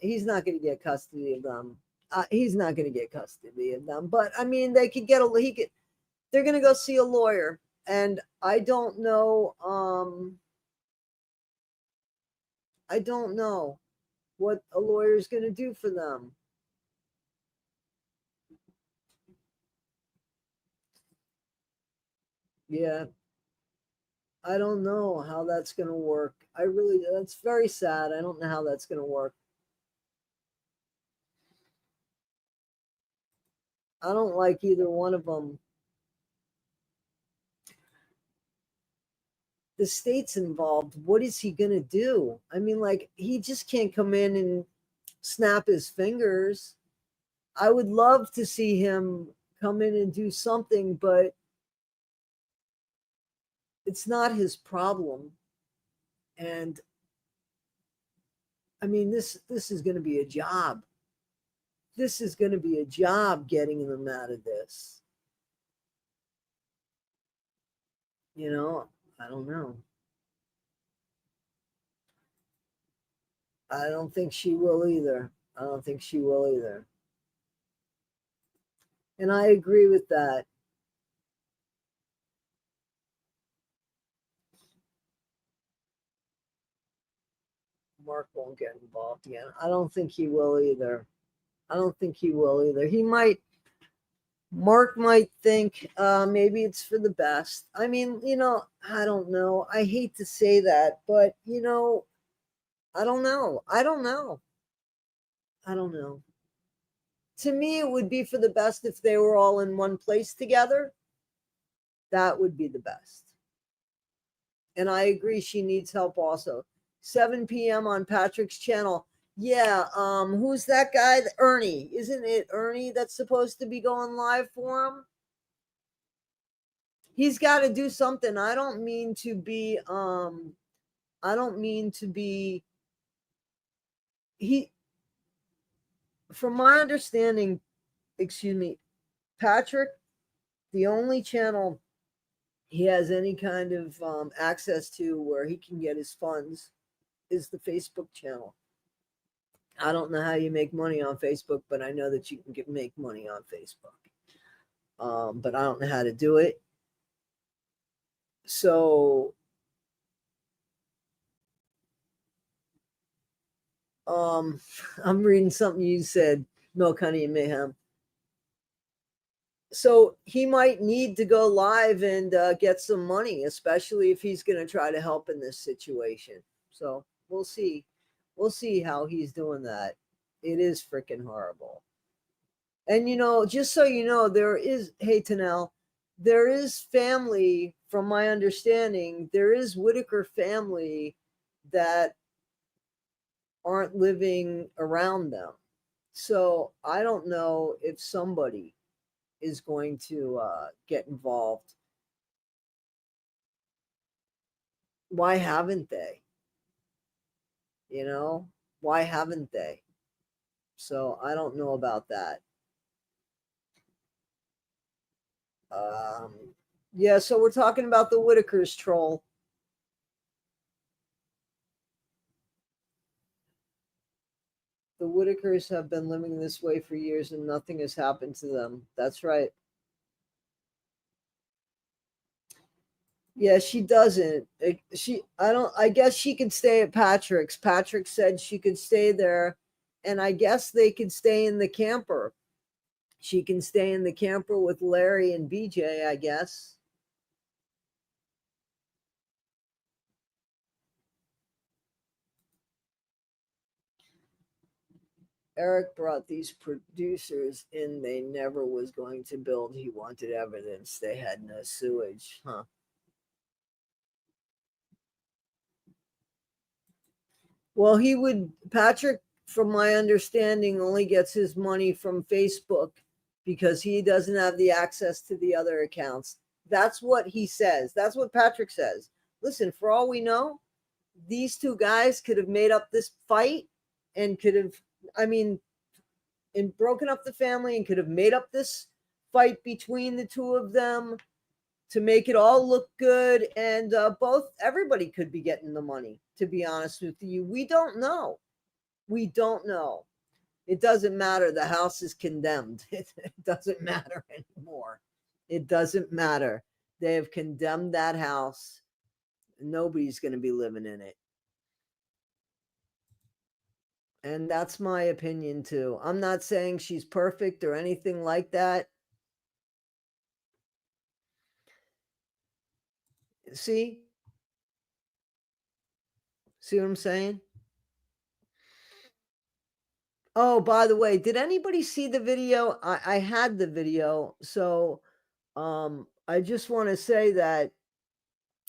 He's not going to get custody of them. He's not going to get custody of them. But I mean, they could get they're going to go see a lawyer, and I don't know. I don't know what a lawyer is going to do for them. Yeah, I don't know how that's going to work. That's very sad. I don't know how that's going to work. I don't like either one of them. The state's involved. What is he going to do? I mean, like, he just can't come in and snap his fingers. I would love to see him come in and do something, but it's not his problem. And I mean, this is going to be a job. This is going to be a job getting them out of this. You know, I don't know. I don't think she will either. I don't think she will either. And I agree with that. Mark won't get involved again. I don't think he will either. I don't think he will either. Mark might think maybe it's for the best. I mean, you know, I don't know. I hate to say that, but, you know, I don't know. I don't know. I don't know. To me, it would be for the best if they were all in one place together. That would be the best. And I agree, she needs help also. 7 p.m. on Patrick's channel. Yeah, who's that guy? Ernie. Isn't it Ernie that's supposed to be going live for him? He's got to do something. I don't mean to be he from my understanding, excuse me, Patrick, the only channel he has any kind of access to where he can get his funds is the Facebook channel. I don't know how you make money on Facebook, but I know that you can make money on Facebook. But I don't know how to do it. So I'm reading something you said, Milk, Honey, and Mayhem. So he might need to go live and get some money, especially if he's going to try to help in this situation. So we'll see. We'll see how he's doing that. It is freaking horrible. And just so you know, there is, hey Tanel, there is family, from my understanding, there is Whittaker family that aren't living around them. So I don't know if somebody is going to get involved. Why haven't they? Why haven't they? So I don't know about that. Um, yeah, so we're talking about the Whittaker's troll. The Whittakers have been living this way for years and nothing has happened to them. That's right. Yeah, she doesn't. I don't, I guess she could stay at Patrick's. Patrick said she could stay there, and I guess they could stay in the camper. She can stay in the camper with Larry and BJ, I guess. Eric brought these producers in. They never was going to build. He wanted evidence. They had no sewage. Huh. Well, Patrick, from my understanding, only gets his money from Facebook because he doesn't have the access to the other accounts. That's what he says. That's what Patrick says. Listen, for all we know, these two guys could have made up this fight and could have, I mean, and broken up the family and could have made up this fight between the two of them to make it all look good. And everybody could be getting the money, to be honest with you. We don't know. We don't know. It doesn't matter. The house is condemned. It doesn't matter anymore. It doesn't matter. They have condemned that house. Nobody's going to be living in it. And that's my opinion too. I'm not saying she's perfect or anything like that. See? See what I'm saying? Oh, by the way, did anybody see the video? I had the video. So I just want to say that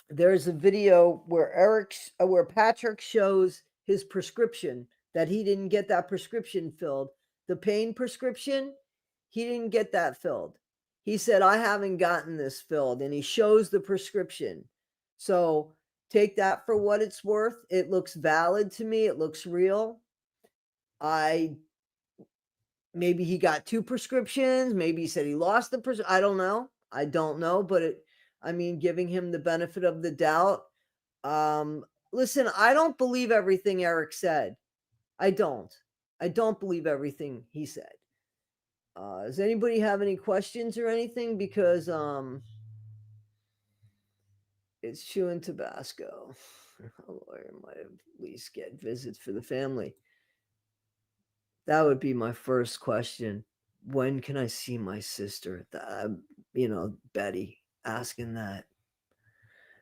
there's a video where Patrick shows his prescription, that he didn't get that prescription filled. The pain prescription, he didn't get that filled. He said, I haven't gotten this filled, and he shows the prescription. So take that for what it's worth. It looks valid to me. It looks real. I Maybe he got two prescriptions. Maybe he said he lost the prescription. I don't know. I don't know, but giving him the benefit of the doubt. Listen, I don't believe everything Eric said. I don't. I don't believe everything he said. Does anybody have any questions or anything? Because it's chewing Tabasco. A lawyer might at least get visits for the family. That would be my first question. When can I see my sister? Betty asking that.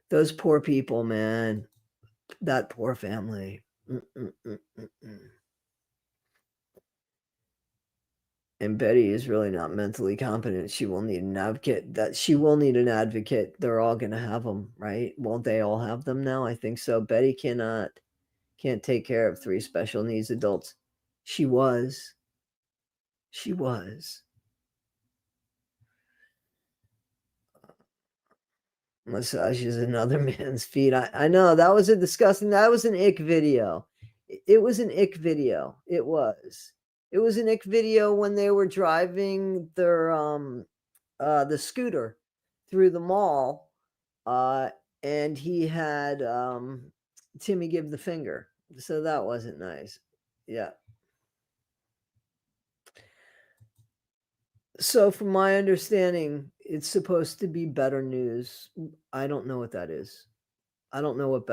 Those poor people, man. That poor family. Mm-mm-mm-mm-mm. And Betty is really not mentally competent. She will need an advocate. They're all going to have them, right? Won't they all have them now? I think so. Betty can't take care of three special needs adults. She was. She was. Massages another man's feet. I know that was that was an ick video. It was an ick video. It was. It was an ick video when they were driving the scooter through the mall, and he had Timmy give the finger. So that wasn't nice. Yeah. So from my understanding, it's supposed to be better news. I don't know what that is. I don't know what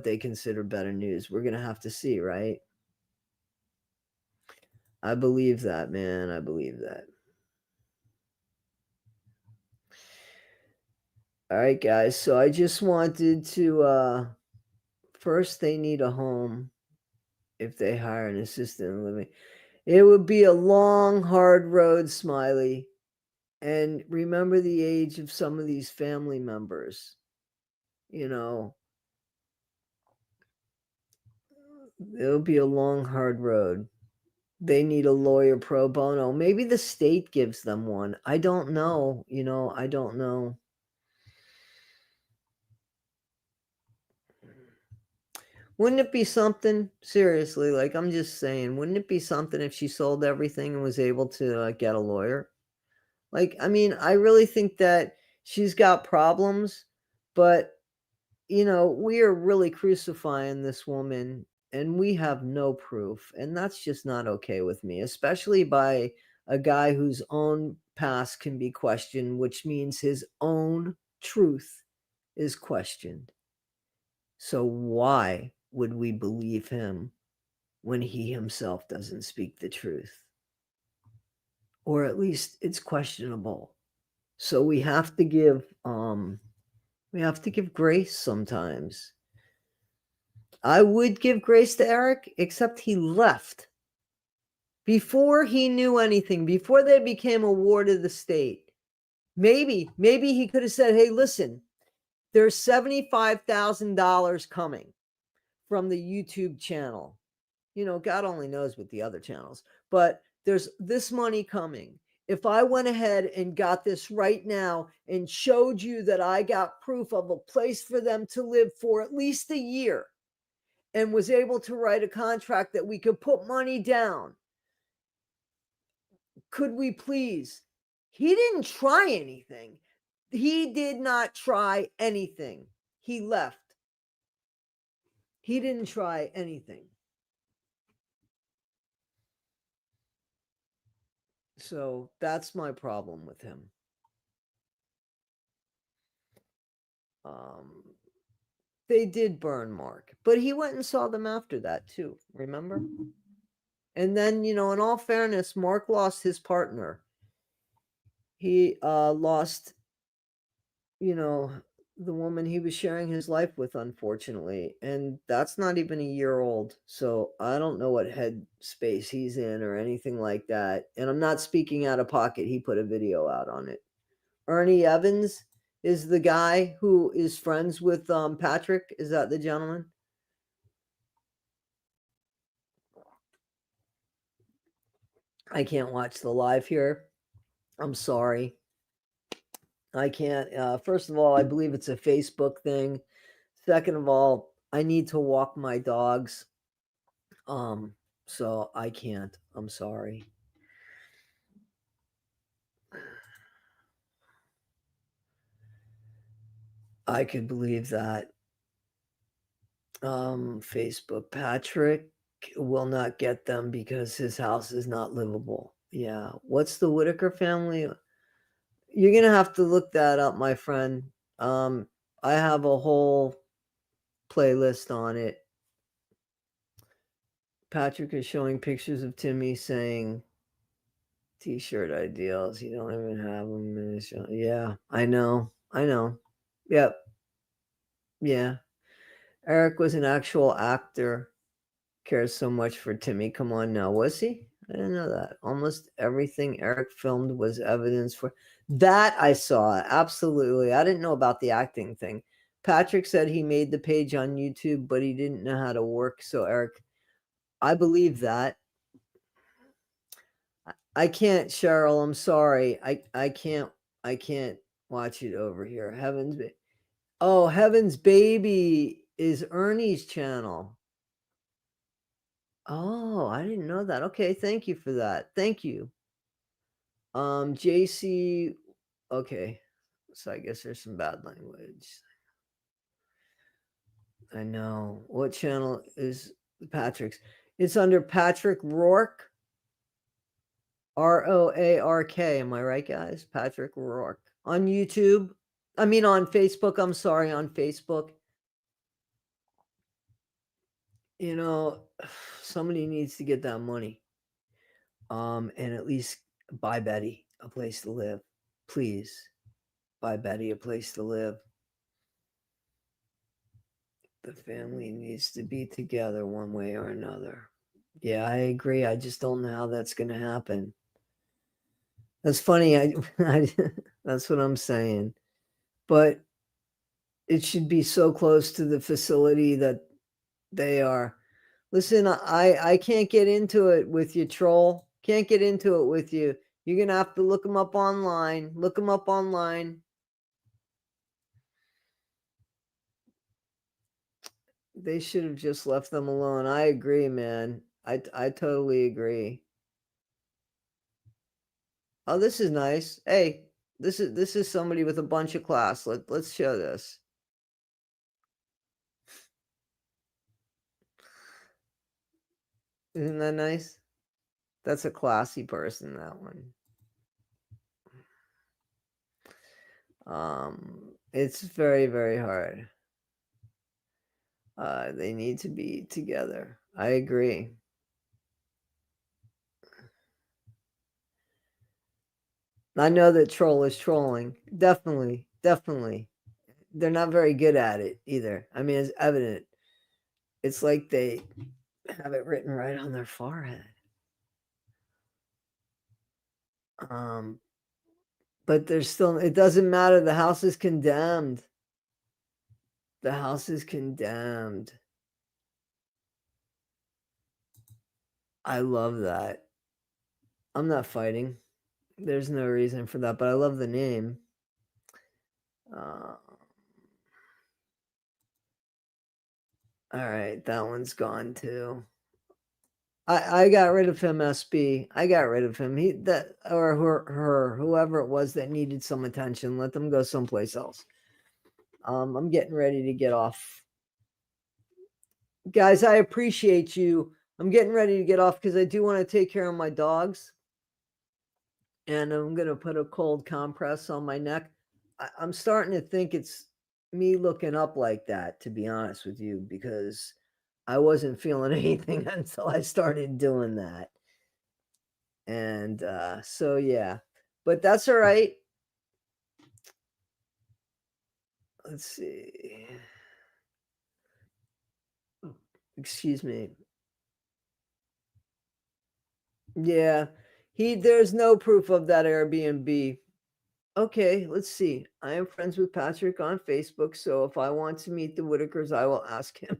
they consider better news. We're gonna have to see, right? I believe that, man. I believe that. All right, guys. So I just wanted to first they need a home if they hire an assistant living. It would be a long, hard road, Smiley. And remember the age of some of these family members. You know, it'll be a long, hard road. They need a lawyer pro bono. Maybe the state gives them one. I don't know. I don't know. Wouldn't it be something, seriously, like I'm just saying, wouldn't it be something if she sold everything and was able to get a lawyer? Like, I mean, I really think that she's got problems, but we are really crucifying this woman and we have no proof. And that's just not okay with me, especially by a guy whose own past can be questioned, which means his own truth is questioned. So why would we believe him when he himself doesn't speak the truth? Or at least it's questionable. So we have to give grace sometimes. I would give grace to Eric, except he left before he knew anything, before they became a ward of the state. Maybe he could have said, hey, listen, there's $75,000 coming from the YouTube channel. God only knows with the other channels, but there's this money coming. If I went ahead and got this right now and showed you that I got proof of a place for them to live for at least a year and was able to write a contract that we could put money down, could we please? He didn't try anything. He did not try anything. He left. He didn't try anything. So that's my problem with him. They did burn Mark, but he went and saw them after that too, remember? And then, in all fairness, Mark lost his partner. He lost, the woman he was sharing his life with, unfortunately. And that's not even a year old. So I don't know what head space he's in or anything like that. And I'm not speaking out of pocket. He put a video out on it. Ernie Evans is the guy who is friends with Patrick. Is that the gentleman? I can't watch the live here. I'm sorry. I can't. First of all, I believe it's a Facebook thing. Second of all, I need to walk my dogs. So I can't. I'm sorry. I could believe that. Facebook. Patrick will not get them because his house is not livable. Yeah. What's the Whittaker family? You're gonna have to look that up, my friend. I have a whole playlist on it. Patrick is showing pictures of Timmy saying t-shirt ideals. You don't even have them. Yeah, I know. Yep. Yeah. Eric was an actual actor. Cares so much for Timmy. Come on now. Was he? I didn't know that. Almost everything Eric filmed was evidence for that. I saw. Absolutely. I didn't know about the acting thing. Patrick said he made the page on YouTube, but he didn't know how to work. So Eric, I believe that. I can't, Cheryl. I'm sorry. I can't watch it over here. Heaven's Baby is Ernie's channel. Oh, I didn't know that. Okay, thank you for that. Thank you. JC, okay. So I guess there's some bad language. I know. What channel is Patrick's? It's under Patrick Rourke. Roark. Am I right, guys? Patrick Rourke. On YouTube. I mean, on Facebook. I'm sorry, on Facebook. Somebody needs to get that money. And at least buy Betty a place to live. Please buy Betty a place to live. The family needs to be together one way or another. Yeah, I agree. I just don't know how that's going to happen. That's funny. I that's what I'm saying. But it should be so close to the facility that they are. Listen, I can't get into it with you, troll. Can't get into it with you. You're gonna have to look them up online. Look them up online. They should have just left them alone. I agree, man. I totally agree. Oh, this is nice. Hey, this is somebody with a bunch of class. Let's show this. Isn't that nice? That's a classy person, that one. It's very, very hard. They need to be together. I agree. I know that troll is trolling. Definitely, definitely. They're not very good at it either. I mean, it's evident. It's like they have it written right on their forehead. Um, but there's still, it doesn't matter. The house is condemned. The house is condemned. I love that. I'm not fighting. There's no reason for that, but I love the name. All right, that one's gone too. I got rid of him, SB. I got rid of him. He that or her, whoever it was that needed some attention. Let them go someplace else. I'm getting ready to get off. Guys, I appreciate you. I'm getting ready to get off because I do want to take care of my dogs. And I'm gonna put a cold compress on my neck. I'm starting to think it's me looking up like that, to be honest with you, because I wasn't feeling anything until I started doing that. And so yeah. But that's all right. Let's see. Excuse me. Yeah. There's no proof of that Airbnb. Okay, let's see. I am friends with Patrick on Facebook, so if I want to meet the Whittaker's, I will ask him.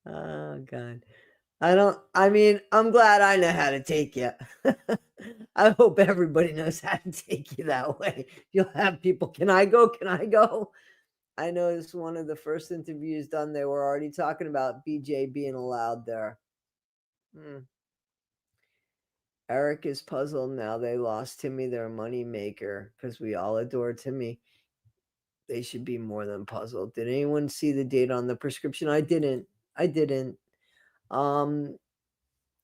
Oh God. I mean, I'm glad I know how to take you. I hope everybody knows how to take you that way. You'll have people, can I go? Can I go? I noticed one of the first interviews done, they were already talking about BJ being allowed there. Hmm. Eric is puzzled now they lost Timmy, their money maker, because we all adore Timmy. They should be more than puzzled. Did anyone see the date on the prescription? I didn't. I didn't. Um,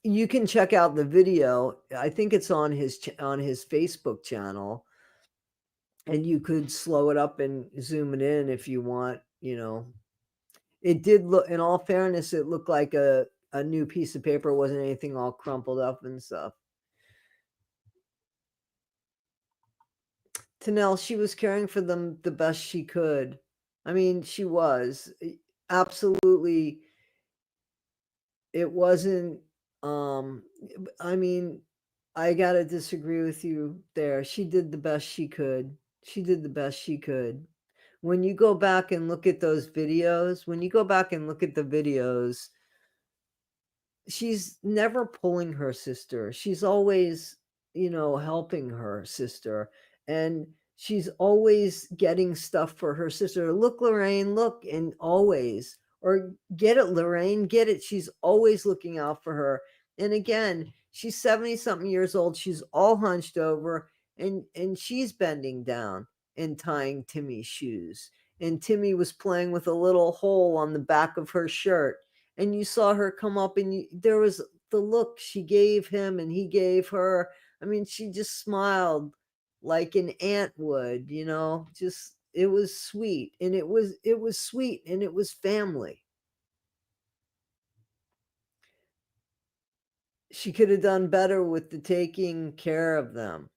you can check out the video. I think it's on his Facebook channel, and you could slow it up and zoom it in if you want. It did look. In all fairness, it looked like a new piece of paper. It wasn't anything all crumpled up and stuff. Tanel, she was caring for them the best she could. I mean, she was absolutely. It wasn't. Um, I mean, I gotta disagree with you there. She did the best she could. She did the best she could. When you go back and look at those videos, when you go back and look at the videos, she's never pulling her sister. She's always, helping her sister. And she's always getting stuff for her sister. Look, Lorraine, look, and always, or get it, Lorraine, get it. She's always looking out for her. And again, she's 70 something years old. She's all hunched over and she's bending down and tying Timmy's shoes. And Timmy was playing with a little hole on the back of her shirt, and you saw her come up and there was the look she gave him and he gave her. I mean, she just smiled like an aunt would, just it was sweet, and it was sweet, and it was family. She could have done better with the taking care of them,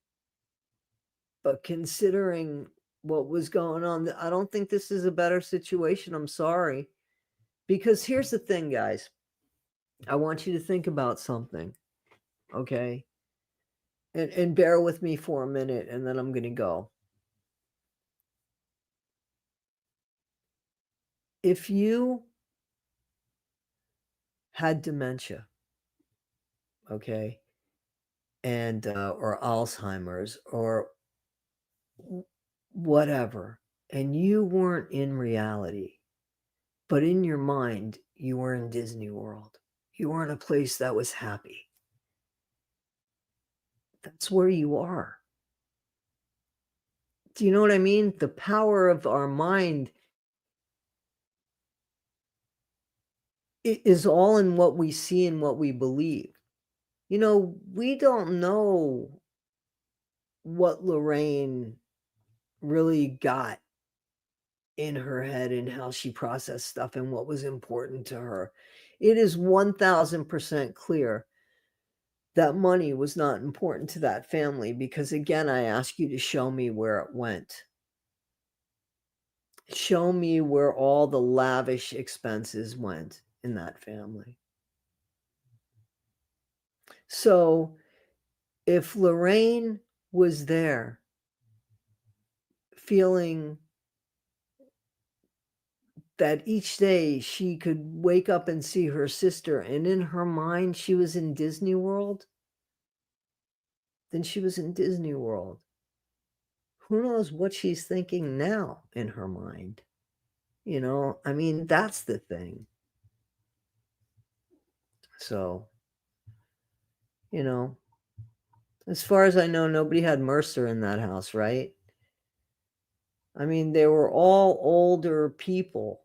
but considering what was going on, I don't think this is a better situation. I'm sorry. Because here's the thing, guys. I want you to think about something, okay? And bear with me for a minute, and then I'm going to go. If you had dementia, okay, and or Alzheimer's or whatever, and you weren't in reality, but in your mind, you were in Disney World. You were in a place that was happy. That's where you are. Do you know what I mean? The power of our mind is all in what we see and what we believe. You know, we don't know what Lorraine really got in her head and how she processed stuff and what was important to her. It is 1000% clear that money was not important to that family because, again, I ask you to show me where it went. Show me where all the lavish expenses went in that family. So if Lorraine was there feeling that each day she could wake up and see her sister, and in her mind she was in Disney World, then she was in Disney World. Who knows what she's thinking now in her mind? You know, I mean, that's the thing. So, you know, as far as I know, nobody had Mercer in that house, right? I mean, they were all older people.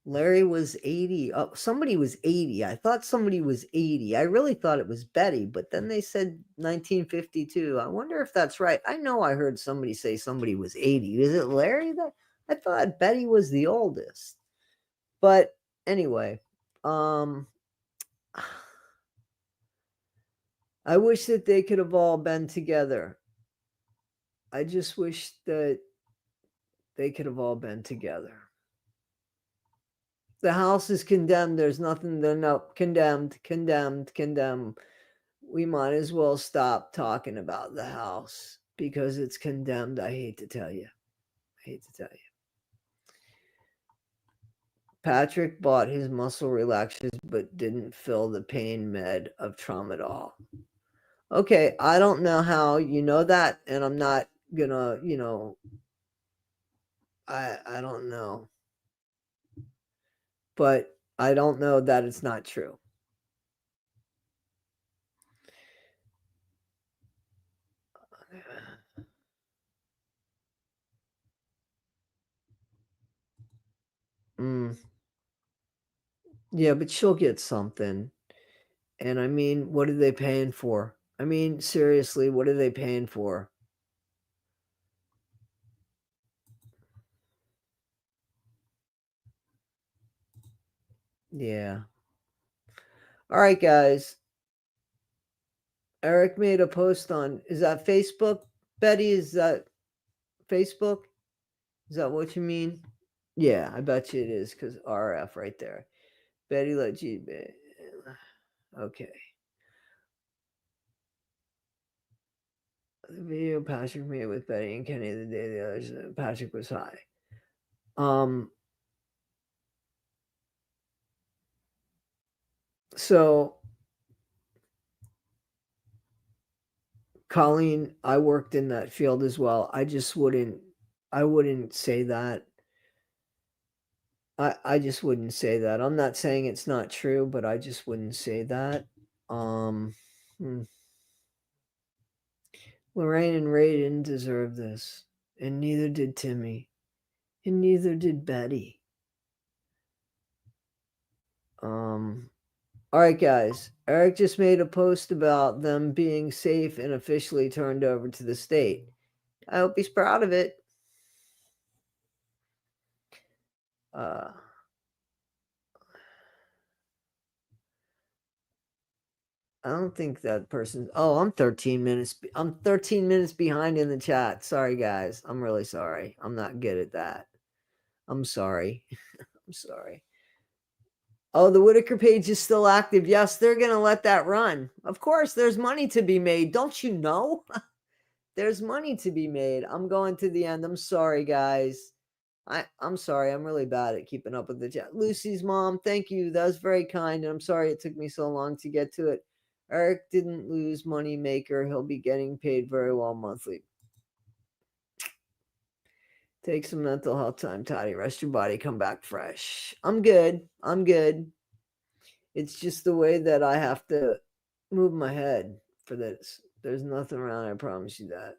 Larry was 80. Oh, somebody was 80. I thought somebody was 80. I really thought it was Betty, but then they said 1952. I wonder if that's right. I know I heard somebody say somebody was 80. Is it Larry? That I thought Betty was the oldest. But anyway, I wish that they could have all been together. I just wish that they could have all been together. The house is condemned. There's nothing. They're not condemned. We might as well stop talking about the house because it's condemned. I hate to tell you. Patrick bought his muscle relaxers but didn't fill the pain med of tramadol. Okay, I don't know how you know that, and I'm not gonna, I don't know. But I don't know that it's not true. Mm. Yeah, but she'll get something. And I mean, what are they paying for? I mean, seriously, what are they paying for? Yeah. All right, guys. Eric made a post on, is that Facebook? Betty, is that Facebook? Is that what you mean? Yeah, I bet you it is because RF right there. Betty let you. Okay. The video Patrick made with Betty and Kenny the day the others, Patrick was high. So Colleen, I worked in that field as well. I wouldn't say that. I just wouldn't say that. I'm not saying it's not true, but I just wouldn't say that. Um, hmm. Lorraine and Ray didn't deserve this, and neither did Timmy, and neither did Betty. All right, guys. Eric just made a post about them being safe and officially turned over to the state. I hope he's proud of it. I don't think that person's. Oh, I'm 13 minutes. I'm 13 minutes behind in the chat. Sorry, guys. I'm really sorry. I'm not good at that. I'm sorry. I'm sorry. Oh, the Whittaker page is still active. Yes, they're going to let that run. Of course, there's money to be made. Don't you know? There's money to be made. I'm going to the end. I'm sorry, guys. I'm sorry. I'm really bad at keeping up with the chat. Lucy's mom, thank you. That was very kind. And I'm sorry it took me so long to get to it. Eric didn't lose money maker. He'll be getting paid very well monthly. Take some mental health time, Toddy. Rest your body. Come back fresh. I'm good. I'm good. It's just the way that I have to move my head for this. There's nothing wrong. I promise you that.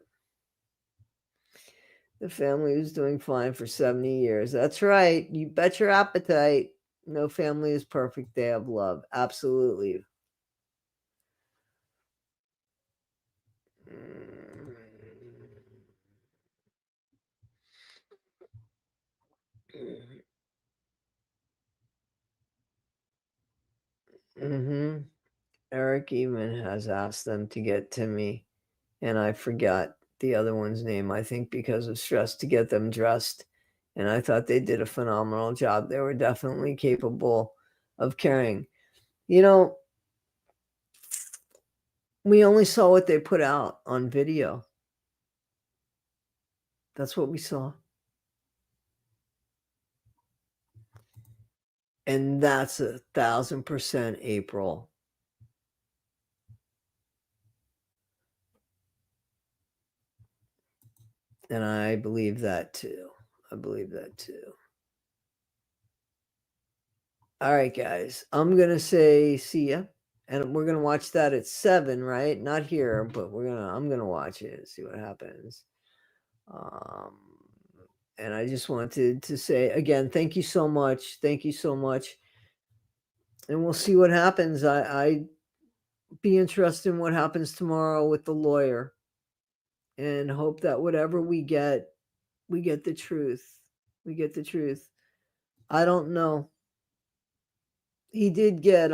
The family was doing fine for 70 years. That's right. You bet your appetite. No family is perfect. They have love. Absolutely. Mm-hmm. Eric even has asked them to get to me, and I forgot the other one's name, I think because of stress, to get them dressed. And I thought they did a phenomenal job. They were definitely capable of carrying. You know, we only saw what they put out on video. That's what we saw. And that's 1,000% April. And I believe that too. I believe that too. All right, guys. I'm going to say see ya. And we're going to watch that at 7, right? Not here, but I'm going to watch it, see what happens. And I just wanted to say again, thank you so much. Thank you so much. And we'll see what happens. I be interested in what happens tomorrow with the lawyer, and hope that whatever we get the truth. We get the truth. I don't know. He did get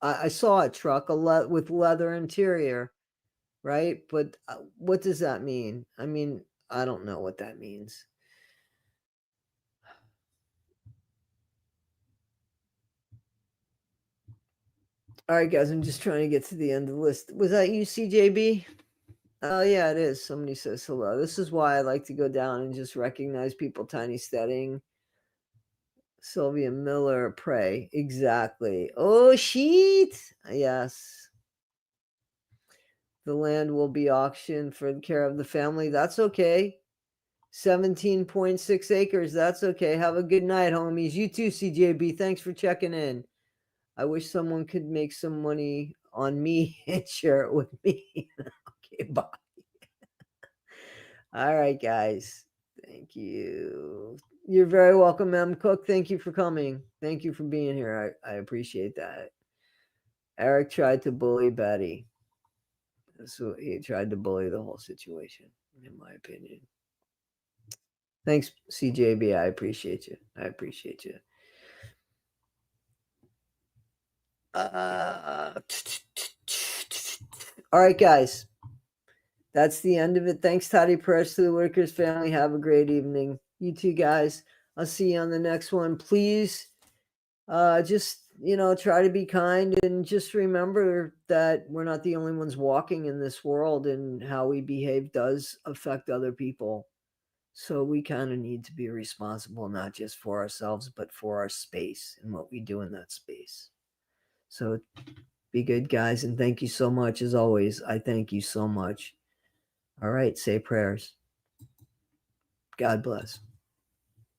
I saw a truck with leather interior, right? But what does that mean? I mean, I don't know what that means. All right, guys, I'm just trying to get to the end of the list. Was that you, CJB? Oh, yeah, it is. Somebody says hello. This is why I like to go down and just recognize people. Tiny Steading. Sylvia Miller, pray. Exactly. Oh, sheet. Yes. The land will be auctioned for the care of the family. That's okay. 17.6 acres. That's okay. Have a good night, homies. You too, CJB. Thanks for checking in. I wish someone could make some money on me and share it with me. Okay, bye. All right, guys. Thank you. You're very welcome, M. Cook. Thank you for coming. Thank you for being here. I appreciate that. Eric tried to bully Betty. So he tried to bully the whole situation, in my opinion. Thanks, CJB. I appreciate you. I appreciate you. All right, guys. That's the end of it. Thanks, Toddy Press, to the Whittaker'S family. Have a great evening. You two guys. I'll see you on the next one. Please just, try to be kind, and just remember that we're not the only ones walking in this world, and how we behave does affect other people. So we kind of need to be responsible, not just for ourselves, but for our space and what we do in that space. So be good, guys. And thank you so much. As always, I thank you so much. All right. Say prayers. God bless.